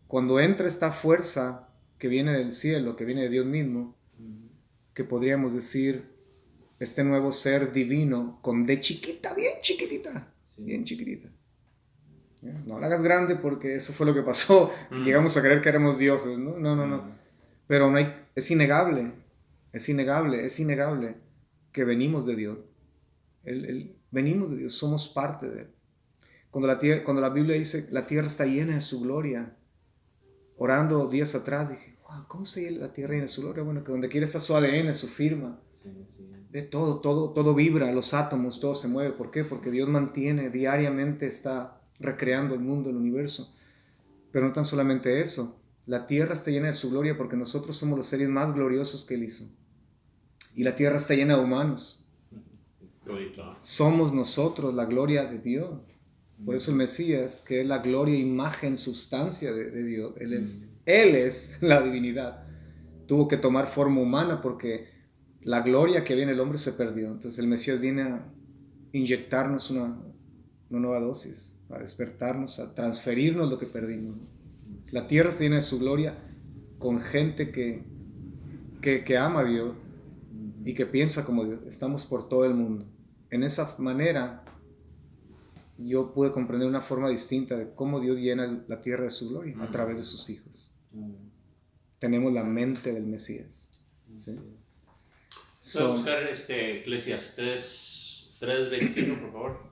cuando entra esta fuerza que viene del cielo, que viene de Dios mismo, que podríamos decir este nuevo ser divino con D chiquita, bien chiquitita, bien chiquitita. No la hagas grande porque eso fue lo que pasó. Llegamos a creer que éramos dioses, ¿no? No. Pero es innegable que venimos de Dios. Venimos de Dios, somos parte de Él. Cuando la Biblia dice la tierra está llena de su gloria, orando días atrás dije, wow, ¿cómo se llena la tierra llena de su gloria? Bueno, que donde quiera está su ADN, su firma. Sí. Ve todo vibra, los átomos, todo se mueve. ¿Por qué? Porque Dios mantiene, diariamente está recreando el mundo, el universo. Pero no tan solamente eso, la tierra está llena de su gloria porque nosotros somos los seres más gloriosos que Él hizo. Y la tierra está llena de humanos. Somos nosotros la gloria de Dios. Por eso el Mesías, que es la gloria, imagen, sustancia de Dios, Él es la divinidad. Tuvo que tomar forma humana porque la gloria que había en el hombre se perdió. Entonces el Mesías viene a inyectarnos una nueva dosis, a despertarnos, a transferirnos lo que perdimos. La tierra se llena de su gloria con gente que ama a Dios y que piensa como Dios. Estamos por todo el mundo. En esa manera yo pude comprender una forma distinta de cómo Dios llena la tierra de su gloria a través de sus hijos. Tenemos la mente del Mesías. ¿Sí? Voy a buscar Eclesiastés 3:21, por favor.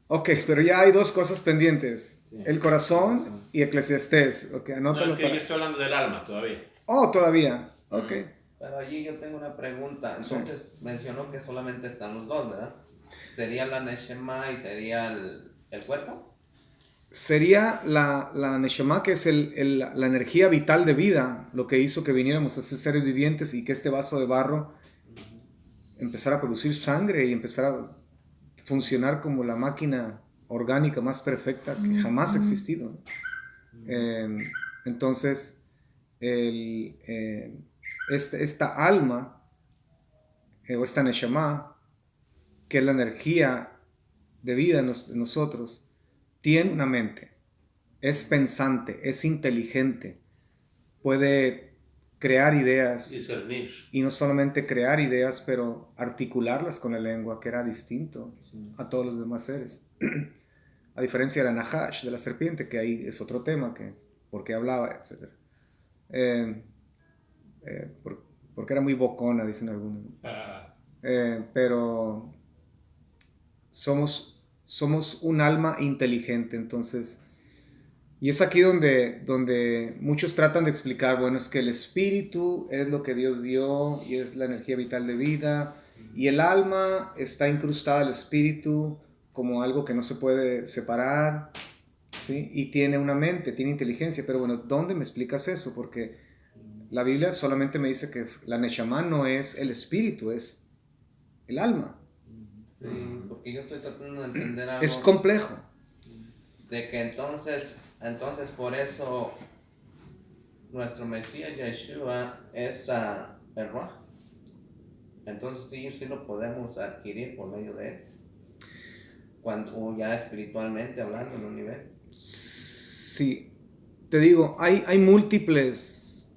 Ok, pero ya hay dos cosas pendientes. Sí. El corazón y Eclesiastés. Okay, anótalo. No, es que yo estoy hablando del alma todavía. Oh, todavía. Ok. Pero allí yo tengo una pregunta. Entonces mencionó que solamente están los dos, ¿verdad? ¿Sería la Neshama y sería el cuerpo? Sería la Neshama, que es la energía vital de vida, lo que hizo que viniéramos a ser seres vivientes y que este vaso de barro empezar a producir sangre y empezar a funcionar como la máquina orgánica más perfecta que jamás ha existido. Entonces, esta alma, o esta neshama, que es la energía de vida en nosotros, tiene una mente, es pensante, es inteligente, puede crear ideas. Discernir. Y no solamente crear ideas, pero articularlas con la lengua, que era distinto a todos los demás seres. A diferencia de la Nahash, de la serpiente, que ahí es otro tema, que por qué hablaba, etc. Porque era muy bocona, dicen algunos. Pero somos un alma inteligente, entonces. Y es aquí donde muchos tratan de explicar, bueno, es que el espíritu es lo que Dios dio y es la energía vital de vida, y el alma está incrustada al espíritu como algo que no se puede separar, ¿sí? Y tiene una mente, tiene inteligencia, pero bueno, ¿dónde me explicas eso? Porque la Biblia solamente me dice que la neshama no es el espíritu, es el alma. Sí, porque yo estoy tratando de entender algo. Es complejo. De que entonces por eso nuestro Mesías Yeshua es el Ruach. Entonces sí lo podemos adquirir por medio de él. O ya espiritualmente hablando en un nivel. Sí, te digo, hay múltiples.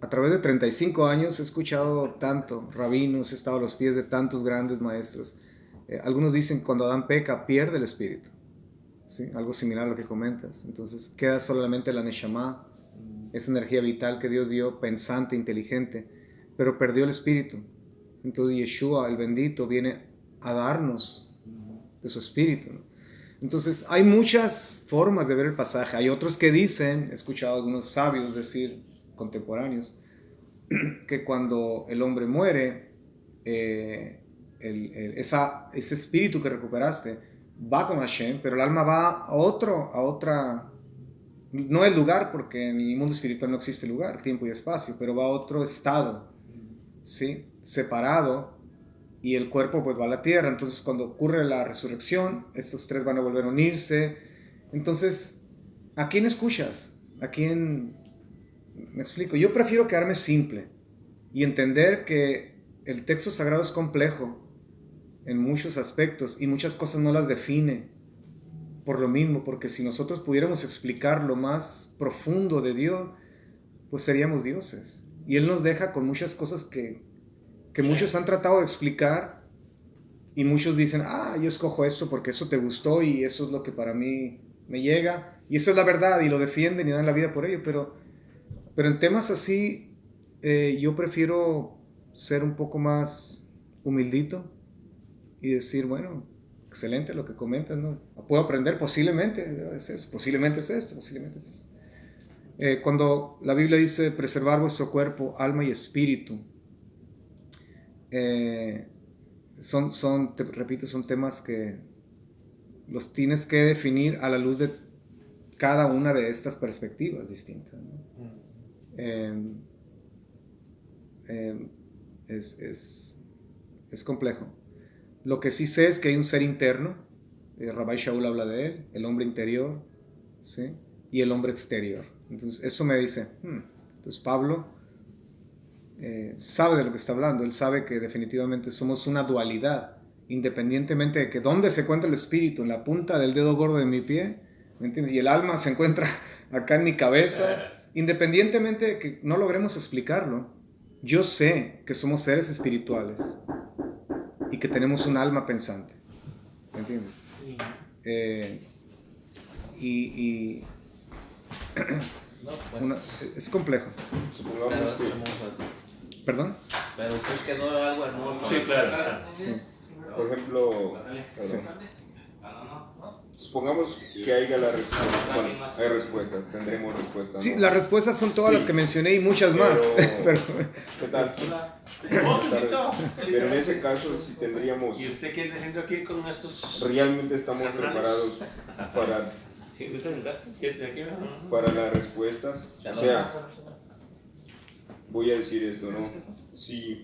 A través de 35 años he escuchado tanto rabinos, he estado a los pies de tantos grandes maestros. Algunos dicen que cuando Adán peca pierde el espíritu. ¿Sí? Algo similar a lo que comentas. Entonces queda solamente la neshama, esa energía vital que Dios dio, pensante, inteligente, pero perdió el espíritu. Entonces Yeshua, el bendito, viene a darnos de su espíritu, ¿no? Entonces hay muchas formas de ver el pasaje. Hay otros que dicen, he escuchado a algunos sabios decir, contemporáneos, que cuando el hombre muere, ese espíritu que recuperaste va con Hashem, pero el alma va a otra, no el lugar, porque en el mundo espiritual no existe lugar, tiempo y espacio, pero va a otro estado, ¿sí? Separado, y el cuerpo pues va a la tierra. Entonces cuando ocurre la resurrección, estos tres van a volver a unirse. Entonces, ¿a quién escuchas? ¿A quién? Me explico. Yo prefiero quedarme simple y entender que el texto sagrado es complejo en muchos aspectos y muchas cosas no las define por lo mismo, porque si nosotros pudiéramos explicar lo más profundo de Dios, pues seríamos dioses. Y Él nos deja con muchas cosas que muchos han tratado de explicar, y muchos dicen, yo escojo esto porque eso te gustó y eso es lo que para mí me llega, y eso es la verdad, y lo defienden y dan la vida por ello, pero en temas así yo prefiero ser un poco más humildito y decir, bueno, excelente lo que comentas, ¿no? Puedo aprender, posiblemente es eso, posiblemente es esto, posiblemente es esto. Cuando la Biblia dice preservar vuestro cuerpo, alma y espíritu, te repito, son temas que los tienes que definir a la luz de cada una de estas perspectivas distintas, ¿no? Es complejo. Lo que sí sé es que hay un ser interno, Rabbi Shaul habla de él, el hombre interior, ¿sí? Y el hombre exterior. Entonces eso me dice, entonces Pablo sabe de lo que está hablando. Él sabe que definitivamente somos una dualidad, independientemente de que dónde se encuentra el espíritu, en la punta del dedo gordo de mi pie, ¿me entiendes? Y el alma se encuentra acá en mi cabeza, independientemente de que no logremos explicarlo. Yo sé que somos seres espirituales y que tenemos un alma pensante, ¿me entiendes? No, pues, es complejo. Pero es hermoso eso. ¿Perdón? Pero usted quedó algo hermoso. Sí, claro. Sí. Por ejemplo, supongamos que haya la respuesta. Bueno, hay respuestas, tendremos respuestas, ¿no? Sí, las respuestas son todas las que mencioné y muchas más. ¿Qué tal? Pero en ese caso, si tendríamos... ¿Y usted qué está haciendo aquí con estos? Realmente estamos preparados para las respuestas. O sea, voy a decir esto, ¿no? Si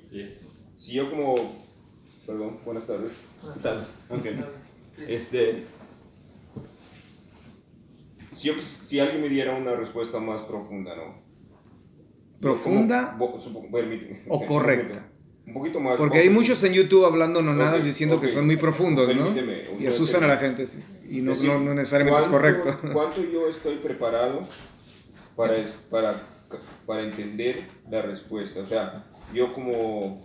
si yo como, perdón, buenas tardes. Buenas tardes. Okay. Si alguien me diera una respuesta más profunda, ¿no? ¿Profunda permíteme, o correcta? Un poquito más. Porque hay muchos en YouTube hablando nonadas diciendo que ok. son muy profundos, ¿no? Permíteme, Y asustan a la gente, sí. Y no, decir, no necesariamente es correcto. ¿Cuánto yo estoy preparado para entender la respuesta? O sea, yo como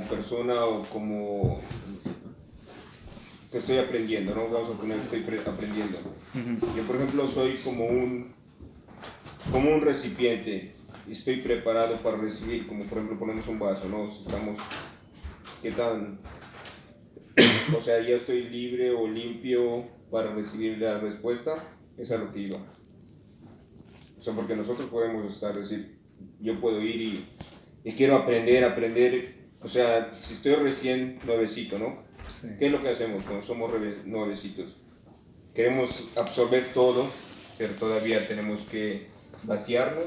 persona o como que estoy aprendiendo, ¿no? Vamos a poner que estoy aprendiendo. Yo, por ejemplo, soy como un recipiente y estoy preparado para recibir, como por ejemplo ponemos un vaso, ¿no? Estamos, ¿qué tan? O sea, ya estoy libre o limpio para recibir la respuesta. Es a lo que iba. O sea, porque nosotros podemos decir, yo puedo ir y quiero aprender. O sea, si estoy recién nuevecito, ¿no? Sí. ¿Qué es lo que hacemos cuando somos nuevecitos? Queremos absorber todo, pero todavía tenemos que vaciarnos,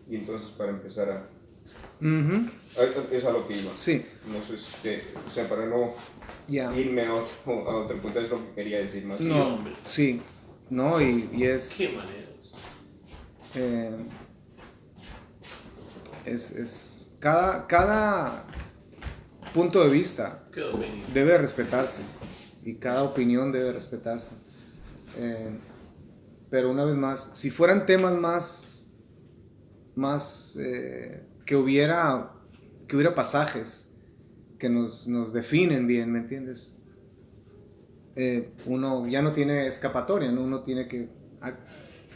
y entonces para empezar a... Es a lo que iba. Sí. No sé, o sea, para no irme a otro punto, es lo que quería decir más. No, sí. No, y es... Qué manera. Cada punto de vista debe respetarse y cada opinión debe respetarse. Pero una vez más, si fueran temas más que hubiera pasajes que nos definen bien, ¿me entiendes? Uno ya no tiene escapatoria, ¿no? Uno tiene que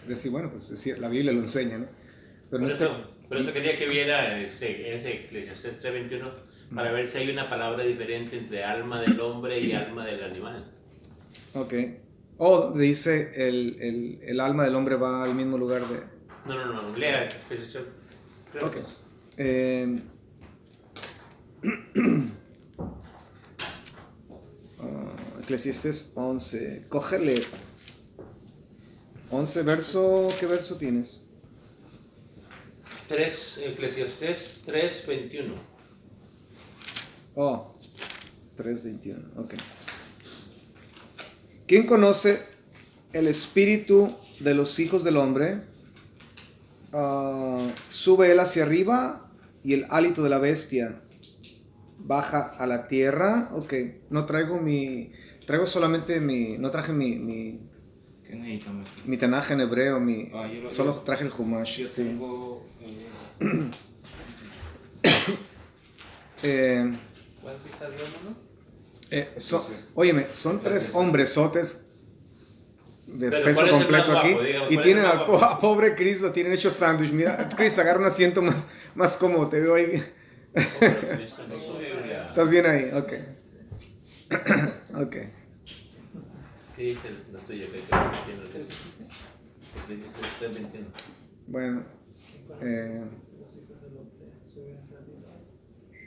decir, bueno, pues la Biblia lo enseña, ¿no? Pero por eso quería que viera ese Eclesiastés 3:21 para ver si hay una palabra diferente entre alma del hombre y alma del animal. Ok. Dice el alma del hombre va al mismo lugar de... No, lea. Ok. Eclesiastés 11. Cógele. 11 verso, ¿qué verso tienes? Eclesiastés 3:21. 3:21, ok. ¿Quién conoce el espíritu de los hijos del hombre? Sube él hacia arriba y el hálito de la bestia baja a la tierra. Ok, no traje mi Tanaj en hebreo, solo traje el Humash. Yo tengo... ¿Cuál cita dio uno? Óyeme, son 3 hombresotes de pero peso completo aquí, digamos, y tienen al pobre Chris, lo tienen hecho sándwich. Mira, Chris, agarra un asiento más cómodo, te veo ahí. ¿Estás bien ahí? Ok. Ok. ¿Qué dice la tuya? Bueno.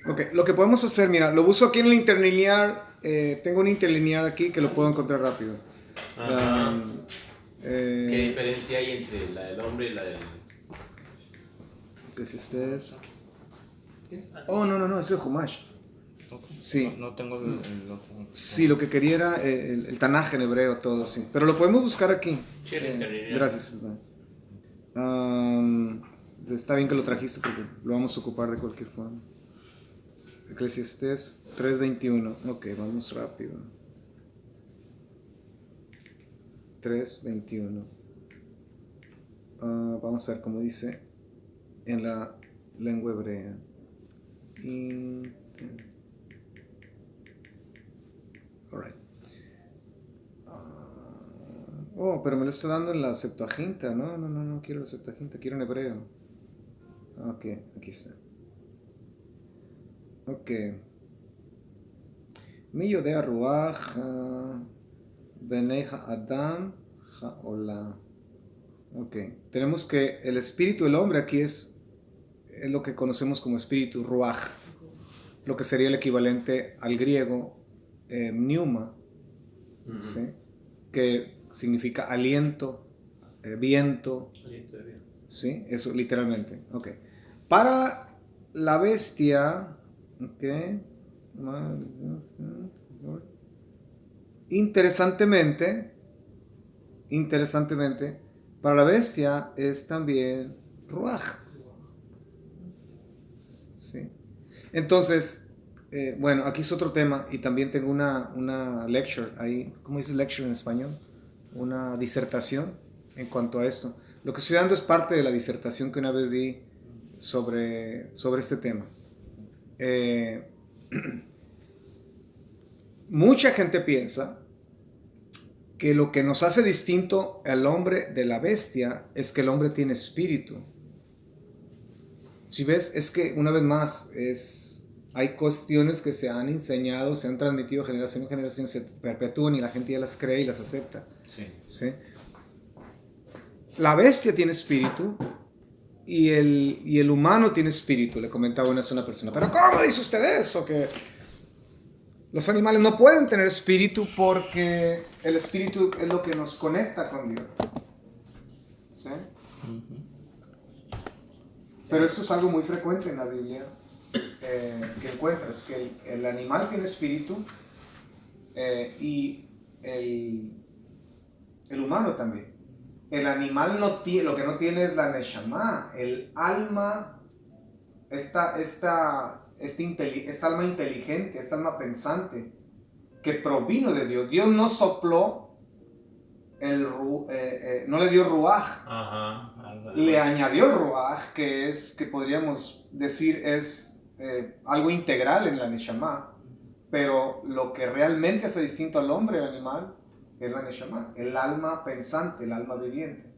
Ok, lo que podemos hacer, mira, lo uso aquí en el interlinear. Tengo un interlinear aquí que lo puedo encontrar rápido. ¿Qué diferencia hay entre la del hombre y la del...? Que si estés... no, es el Humash. Sí. No tengo el otro. Sí, lo que quería era el Tanaj en hebreo, todo, sí. Pero lo podemos buscar aquí. Sí, gracias. Está bien que lo trajiste porque lo vamos a ocupar de cualquier forma. Eclesiastés 3:21. Ok, vamos rápido. 3:21. Vamos a ver cómo dice en la lengua hebrea. Alright. Pero me lo está dando en la Septuaginta. No quiero la Septuaginta, quiero en hebreo. Ok, aquí está. Ok. Mi yodea ruach beneja adam haola. Ok. Tenemos que el espíritu del hombre aquí es lo que conocemos como espíritu ruach, lo que sería el equivalente al griego pneuma, ¿sí? Que significa aliento, viento. Aliento de viento. Sí, eso literalmente. Ok. Para la bestia, ok, interesantemente, para la bestia es también ruaj. ¿Sí? Entonces, bueno, aquí es otro tema y también tengo una lecture ahí. ¿Cómo dice lecture en español? Una disertación en cuanto a esto. Lo que estoy dando es parte de la disertación que una vez di sobre este tema. Mucha gente piensa que lo que nos hace distinto al hombre de la bestia es que el hombre tiene espíritu. Si ves, es que una vez más hay cuestiones que se han enseñado, se han transmitido generación en generación, se perpetúan y la gente ya las cree y las acepta. Sí. ¿Sí? La bestia tiene espíritu y el humano tiene espíritu, le comentaba una persona. ¿Pero cómo dice usted eso? Que los animales no pueden tener espíritu porque el espíritu es lo que nos conecta con Dios. ¿Sí? Pero esto es algo muy frecuente en la Biblia, que encuentras, que el animal tiene espíritu y el humano también. El animal no tiene, lo que no tiene es la neshama, el alma, esta alma inteligente, esta alma pensante, que provino de Dios. Dios no sopló, no le dio ruaj, le añadió ruaj, que podríamos decir es algo integral en la neshama, pero lo que realmente hace distinto al hombre y al animal es la neshama, el alma pensante, el alma viviente.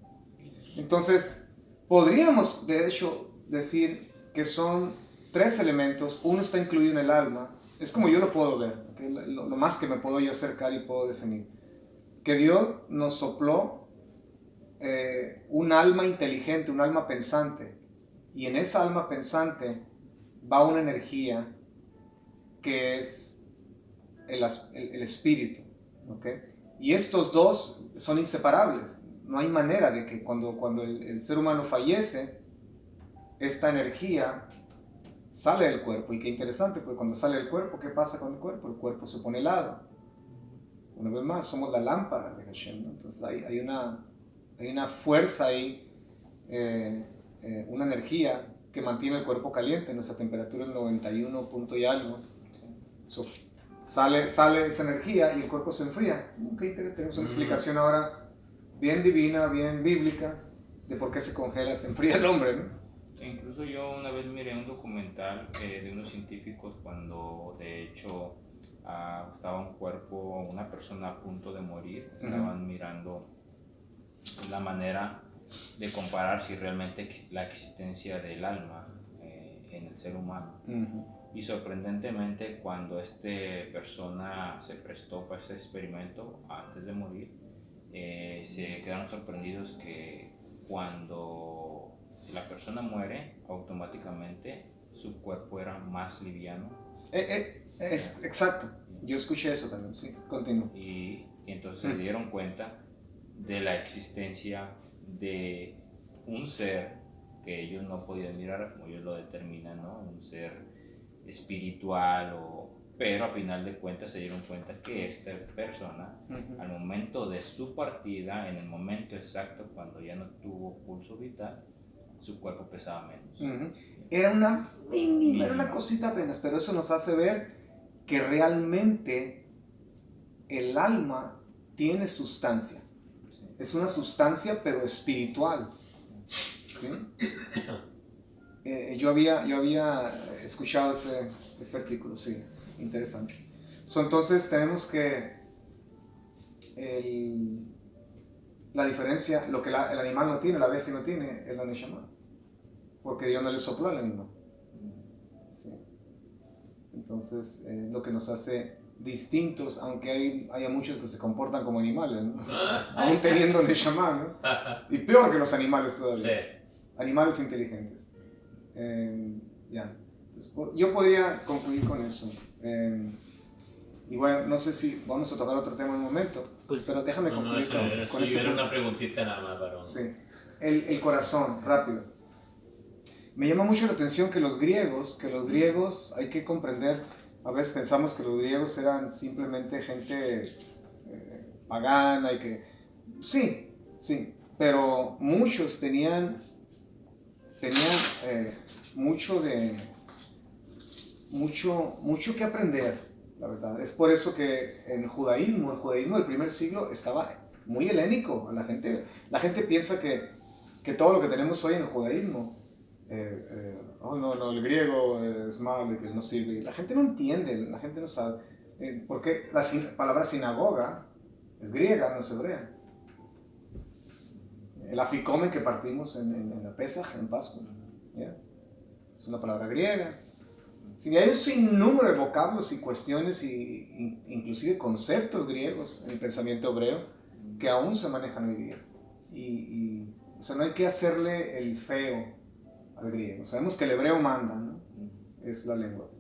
Entonces, podríamos de hecho decir que son 3 elementos, uno está incluido en el alma, es como yo lo puedo ver, ¿okay? Lo más que me puedo yo acercar y puedo definir, que Dios nos sopló un alma inteligente, un alma pensante, y en esa alma pensante va una energía que es el espíritu, ¿okay? Y estos dos son inseparables, no hay manera de que cuando el ser humano fallece, esta energía sale del cuerpo. Y qué interesante, porque cuando sale del cuerpo, ¿qué pasa con el cuerpo? El cuerpo se pone helado. Una vez más, somos la lámpara de Hashem, ¿no? Entonces hay una fuerza ahí, una energía que mantiene el cuerpo caliente. Nuestra temperatura es 91 punto y algo. So, sale esa energía y el cuerpo se enfría. Okay, tenemos una explicación ahora bien divina, bien bíblica, de por qué se congela, se enfría el hombre, ¿no? Incluso yo una vez miré un documental de unos científicos cuando de hecho estaba un cuerpo, una persona a punto de morir, estaban mirando la manera de comparar si realmente la existencia del alma en el ser humano. Y sorprendentemente cuando esta persona se prestó para este experimento antes de morir, se quedaron sorprendidos que cuando la persona muere, automáticamente su cuerpo era más liviano. Exacto, yo escuché eso también, sí, continúo. Y entonces se dieron cuenta de la existencia de un ser que ellos no podían mirar, como ellos lo determinan, ¿no? Un ser espiritual, pero a final de cuentas se dieron cuenta que esta persona, al momento de su partida, en el momento exacto cuando ya no tuvo pulso vital, su cuerpo pesaba menos. Era una mínima, era una cosita apenas, pero eso nos hace ver que realmente el alma tiene sustancia. Sí. Es una sustancia, pero espiritual. ¿Sí? Yo había escuchado ese artículo, sí, interesante. Entonces tenemos que la diferencia, lo que el animal no tiene, la bestia no tiene, es la neshama, porque Dios no le sopló al animal. Sí. Entonces, lo que nos hace distintos, aunque haya muchos que se comportan como animales, ¿no? Aún teniendo neshama, ¿no? Y peor que los animales todavía. Sí. Animales inteligentes. Ya. Entonces, yo podría concluir con eso. Y bueno, no sé si vamos a tocar otro tema en un momento, pues, pero déjame concluir con esto. Era una preguntita nada más, varón. Sí. El corazón, rápido. Me llama mucho la atención que los griegos hay que comprender, a veces pensamos que los griegos eran simplemente gente pagana y que, sí, pero muchos tenían mucho que aprender, la verdad. Es por eso que el judaísmo del primer siglo estaba muy helénico. La gente piensa que todo lo que tenemos hoy en el judaísmo, el griego es malo y que no sirve. La gente no entiende, la gente no sabe. Porque la palabra sinagoga es griega, no es hebrea. El aficomen que partimos en la Pesaj, en Pascua, ¿ya? Es una palabra griega. Sí, hay un sinnúmero de vocablos y cuestiones y inclusive conceptos griegos en el pensamiento hebreo que aún se manejan hoy día. O sea, no hay que hacerle el feo al griego. Sabemos que el hebreo manda, ¿no? Es la lengua.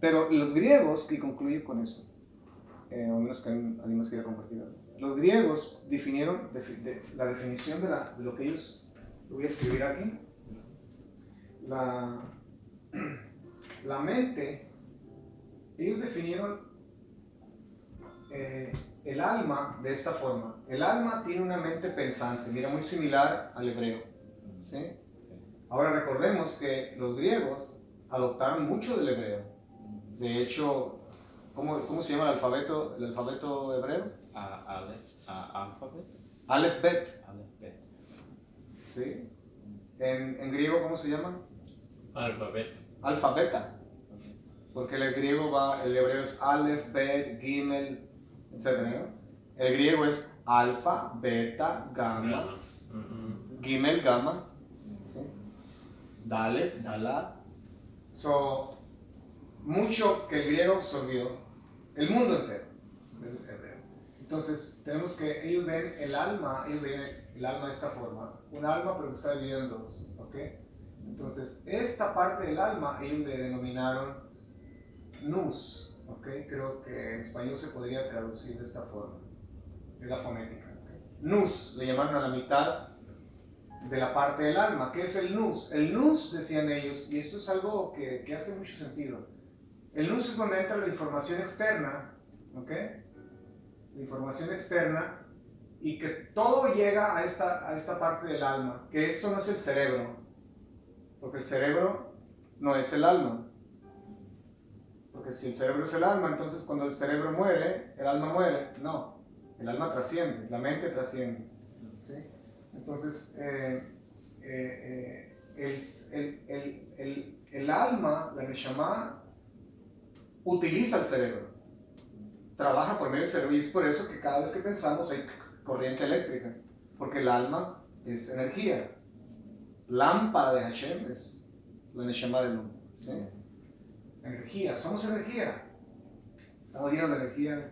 Pero los griegos, y concluyo con esto, o menos que alguien más quiera compartir algo. Los griegos definieron la definición de lo que ellos, lo voy a escribir aquí, la mente. Ellos definieron el alma de esta forma. El alma tiene una mente pensante, mira, muy similar al hebreo, ¿sí? Ahora recordemos que los griegos adoptaron mucho del hebreo. De hecho, ¿cómo se llama el alfabeto hebreo? Alfabet. Aleph Bet. Aleph Bet. ¿Sí? En griego, ¿cómo se llama? Alfabeto. Alfabeta. Porque el hebreo es Aleph, Bet, Gimel, etc. ¿no? El griego es alfa, beta, gamma, Gimel, gamma, ¿sí? Dalet, dalat. Mucho que el griego absorbió, el mundo entero, el hebreo. Entonces, tenemos que ellos ven el alma de esta forma, un alma pero que está dividida en dos, ¿ok? Entonces, esta parte del alma ellos le denominaron nous, ¿ok? Creo que en español se podría traducir de esta forma, es la fonética, ¿okay? Nous, le llamaron a la mitad de la parte del alma. ¿Qué es el nous? El nous, decían ellos, y esto es algo que hace mucho sentido, el nous es donde entra la información externa, ¿ok? La información externa, y que todo llega a esta parte del alma, que esto no es el cerebro, porque el cerebro no es el alma. Porque si el cerebro es el alma, entonces cuando el cerebro muere, el alma muere. No, el alma trasciende, la mente trasciende, ¿sí? Entonces, el alma, la Neshama, utiliza el cerebro, trabaja por medio del cerebro, y es por eso que cada vez que pensamos hay corriente eléctrica, porque el alma es energía. Lámpara de Hashem es la Neshama del hombre, ¿sí? Energía, somos energía. Estamos llenos de energía.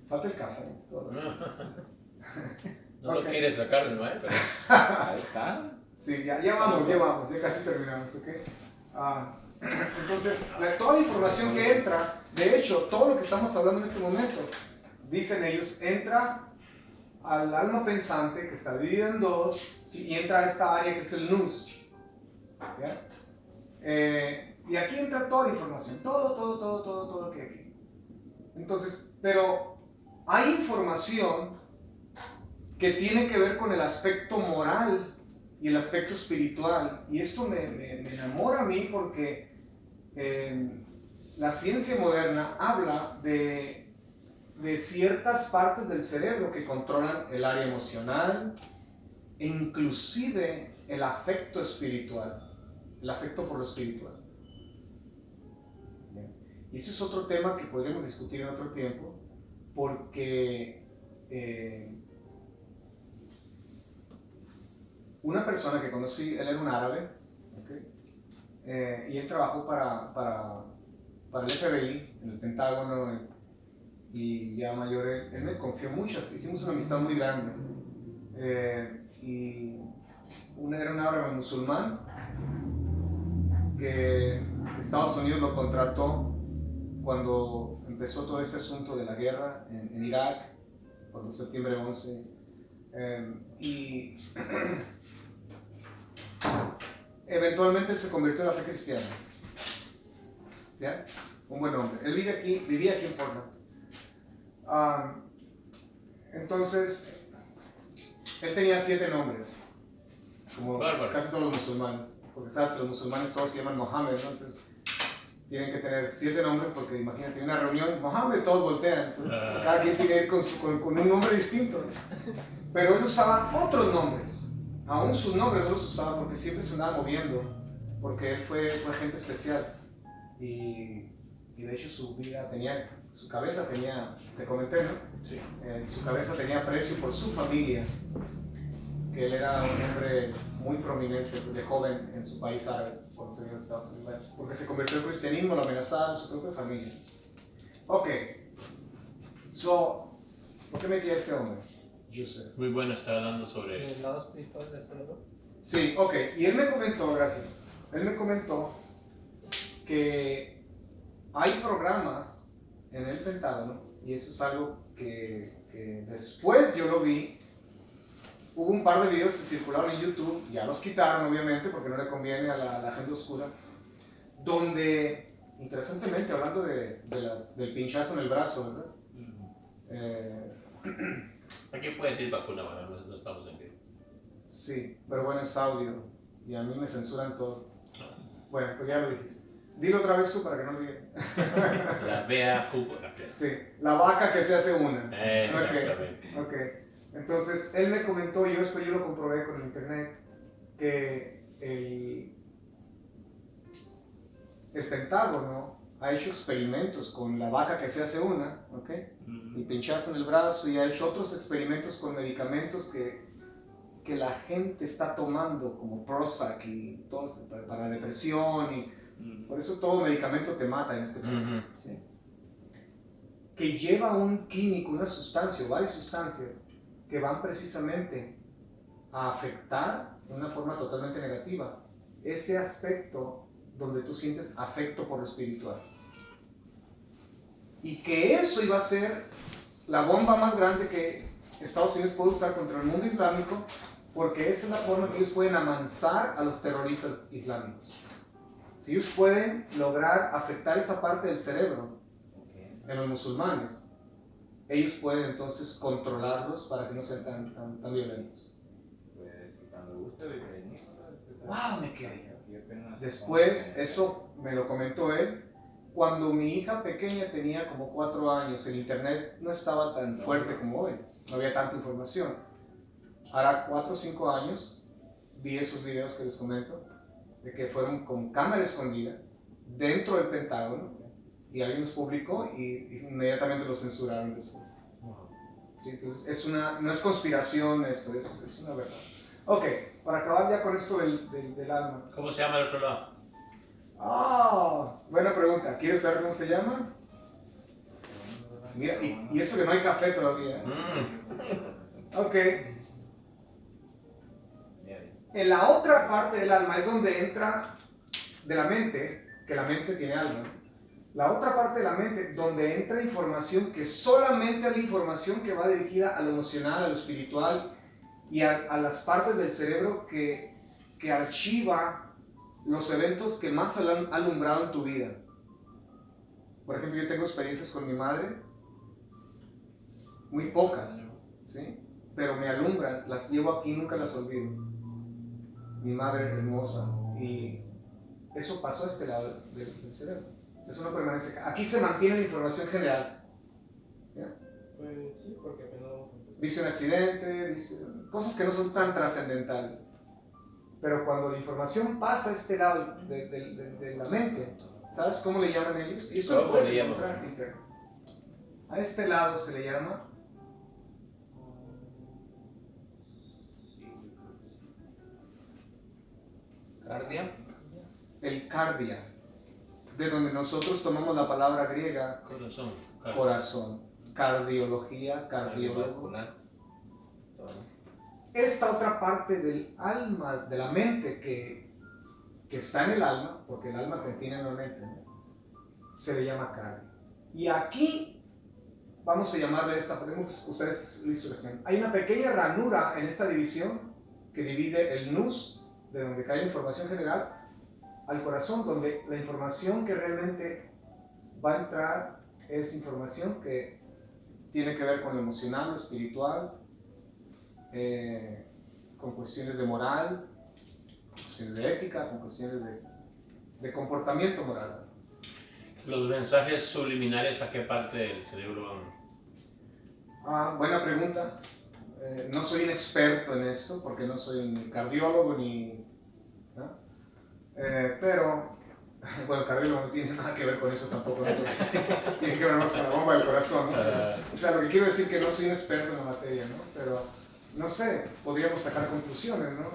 Falta el café, es todo. No lo quiere sacar del maestro, pero Ahí está. Sí, ya vamos, ya casi terminamos, ¿ok? Entonces, toda la información que entra, de hecho, todo lo que estamos hablando en este momento, dicen ellos, entra al alma pensante que está dividida en dos, ¿sí? Y entra a esta área que es el nous, ¿ya? Y aquí entra toda la información, todo que hay aquí. Entonces, pero hay información que tiene que ver con el aspecto moral y el aspecto espiritual, y esto me enamora a mí porque la ciencia moderna habla de ciertas partes del cerebro que controlan el área emocional e inclusive el afecto espiritual, el afecto por lo espiritual. Y ese es otro tema que podríamos discutir en otro tiempo, porque una persona que conocí, él era un árabe, ¿okay? Y él trabajó para el FBI, en el Pentágono, y ya mayor, él me confió mucho, hicimos una amistad muy grande. Y era un árabe musulmán que Estados Unidos lo contrató cuando empezó todo este asunto de la guerra en Irak, cuando septiembre 11. Y Eventualmente él se convirtió en la fe cristiana. ¿Ya? Un buen hombre. Él vivía aquí en Portland. Entonces, él tenía 7 nombres, como casi todos los musulmanes, porque sabes que los musulmanes todos se llaman Mohammed, ¿no? Entonces tienen que tener 7 nombres, porque imagínate, en una reunión, Mohammed, todos voltean, entonces, cada quien tiene que ir con un nombre distinto, ¿no? Pero él usaba otros nombres, aún sus nombres no los usaba porque siempre se andaba moviendo, porque él fue agente especial, y de hecho su cabeza tenía, te comenté, ¿no? Sí. Su cabeza tenía precio por su familia, que él era un hombre muy prominente de joven en su país árabe, cuando se vino a Estados Unidos, porque se convirtió en cristianismo, lo amenazaba en su propia familia. Ok, ¿por qué metí a ese hombre? Joseph. Muy bueno, está hablando sobre ¿El lado espiritual del cerebro? Sí, ok, y él me comentó, gracias, él me comentó que hay programas en el Pentágono, y eso es algo que después yo lo vi. Hubo un par de videos que circularon en YouTube, ya los quitaron obviamente porque no le conviene a la gente oscura, donde, interesantemente, hablando del pinchazo en el brazo, ¿verdad? Aquí puede decir vacuna, bueno, no estamos en vivo. Sí, pero bueno, es audio y a mí me censuran todo. Bueno, pues ya lo dijiste. Dilo otra vez tú para que no diga. La BAQ, gracias. Sí, la vaca que se hace una. Exactamente. Ok. Entonces, él me comentó, y yo lo comprobé con el internet, que el Pentágono ha hecho experimentos con la vaca que se hace una, ¿ok? Y pinchazo en el brazo, y ha hecho otros experimentos con medicamentos que la gente está tomando, como Prozac y todo para depresión, y por eso todo medicamento te mata en este país. ¿Sí? Que lleva un químico, una sustancia o varias sustancias que van precisamente a afectar de una forma totalmente negativa ese aspecto donde tú sientes afecto por lo espiritual. Y que eso iba a ser la bomba más grande que Estados Unidos puede usar contra el mundo islámico, porque esa es la forma que ellos pueden amansar a los terroristas islámicos. Si ellos pueden lograr afectar esa parte del cerebro en los musulmanes, ellos pueden entonces controlarlos para que no sean tan violentos. Pues cuando guste venir. ¡Wow! Me quedé. Después, eso me lo comentó él, cuando mi hija pequeña tenía como 4 años, el internet no estaba tan fuerte como hoy, no había tanta información. Ahora 4 o 5 años vi esos videos que les comento, de que fueron con cámara escondida dentro del Pentágono, y alguien los publicó y inmediatamente los censuraron después. Sí, entonces no es conspiración esto, es una verdad. Ok, para acabar ya con esto del alma. ¿Cómo se llama el otro lado? Buena pregunta. ¿Quieres saber cómo se llama? Mira, y eso que no hay café todavía. Ok. En la otra parte del alma es donde entra de la mente, que la mente tiene alma. La otra parte de la mente, donde entra información que solamente es la información que va dirigida a lo emocional, a lo espiritual y a las partes del cerebro que archiva los eventos que más han alumbrado en tu vida. Por ejemplo, yo tengo experiencias con mi madre, muy pocas, ¿sí? Pero me alumbran, las llevo aquí y nunca las olvido. Mi madre hermosa, y eso pasó a este lado del cerebro. Eso no permanece. Aquí se mantiene la información general. ¿Ya? Pues sí, porque apenas vamos a empezar. Viste un accidente, cosas que no son tan trascendentales. Pero cuando la información pasa a este lado de la mente, ¿sabes cómo le llaman ellos? Y eso lo puedes encontrar en internet. A este lado se le llama Cardia. el cardia, de donde nosotros tomamos la palabra griega corazón, cardiología, cardiólogo. Esta otra parte del alma, de la mente que está en el alma, porque el alma contiene la mente, ¿no? Se le llama cardio. Y aquí vamos a llamarle podemos usar esta ilustración. Hay una pequeña ranura en esta división que divide el nus de donde cae la información general, al corazón, donde la información que realmente va a entrar es información que tiene que ver con lo emocional, lo espiritual, con cuestiones de moral, con cuestiones de ética, con cuestiones de comportamiento moral. ¿Los mensajes subliminales a qué parte del cerebro van? Buena pregunta. No soy un experto en esto, porque no soy un cardiólogo ni... ¿no? Pero, bueno, el cardiólogo no tiene nada que ver con eso tampoco, ¿no? Tiene que ver más con la bomba del corazón, ¿no? O sea, lo que quiero decir es que no soy un experto en la materia, ¿no? Pero, no sé, podríamos sacar conclusiones, ¿no?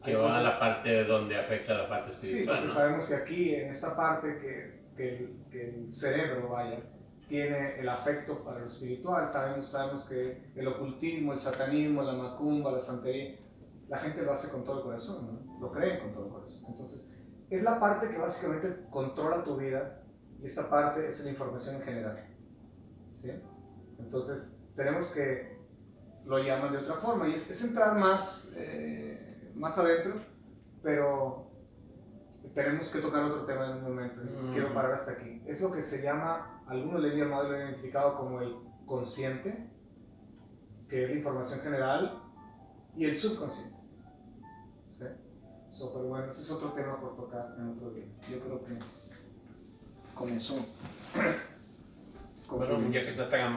Que van a la parte donde afecta la parte espiritual. Sí, porque ¿no? sabemos que aquí, en esta parte que el cerebro, vaya, tiene el afecto para lo espiritual. Sabemos que el ocultismo, el satanismo, la macumba, la santería, la gente lo hace con todo el corazón, ¿no? Lo creen con todo el corazón. Entonces, es la parte que básicamente controla tu vida y esta parte es la información en general, ¿sí? Entonces, tenemos que lo llaman de otra forma y es entrar más adentro, pero tenemos que tocar otro tema en un momento. Quiero parar hasta aquí. Es lo que se llama, algunos le han llamado, lo han identificado como el consciente, que es la información general, y el subconsciente. ¿Sí? Pero bueno, ese es otro tema por tocar en otro día. Yo creo que con eso. Bueno, ya que está tan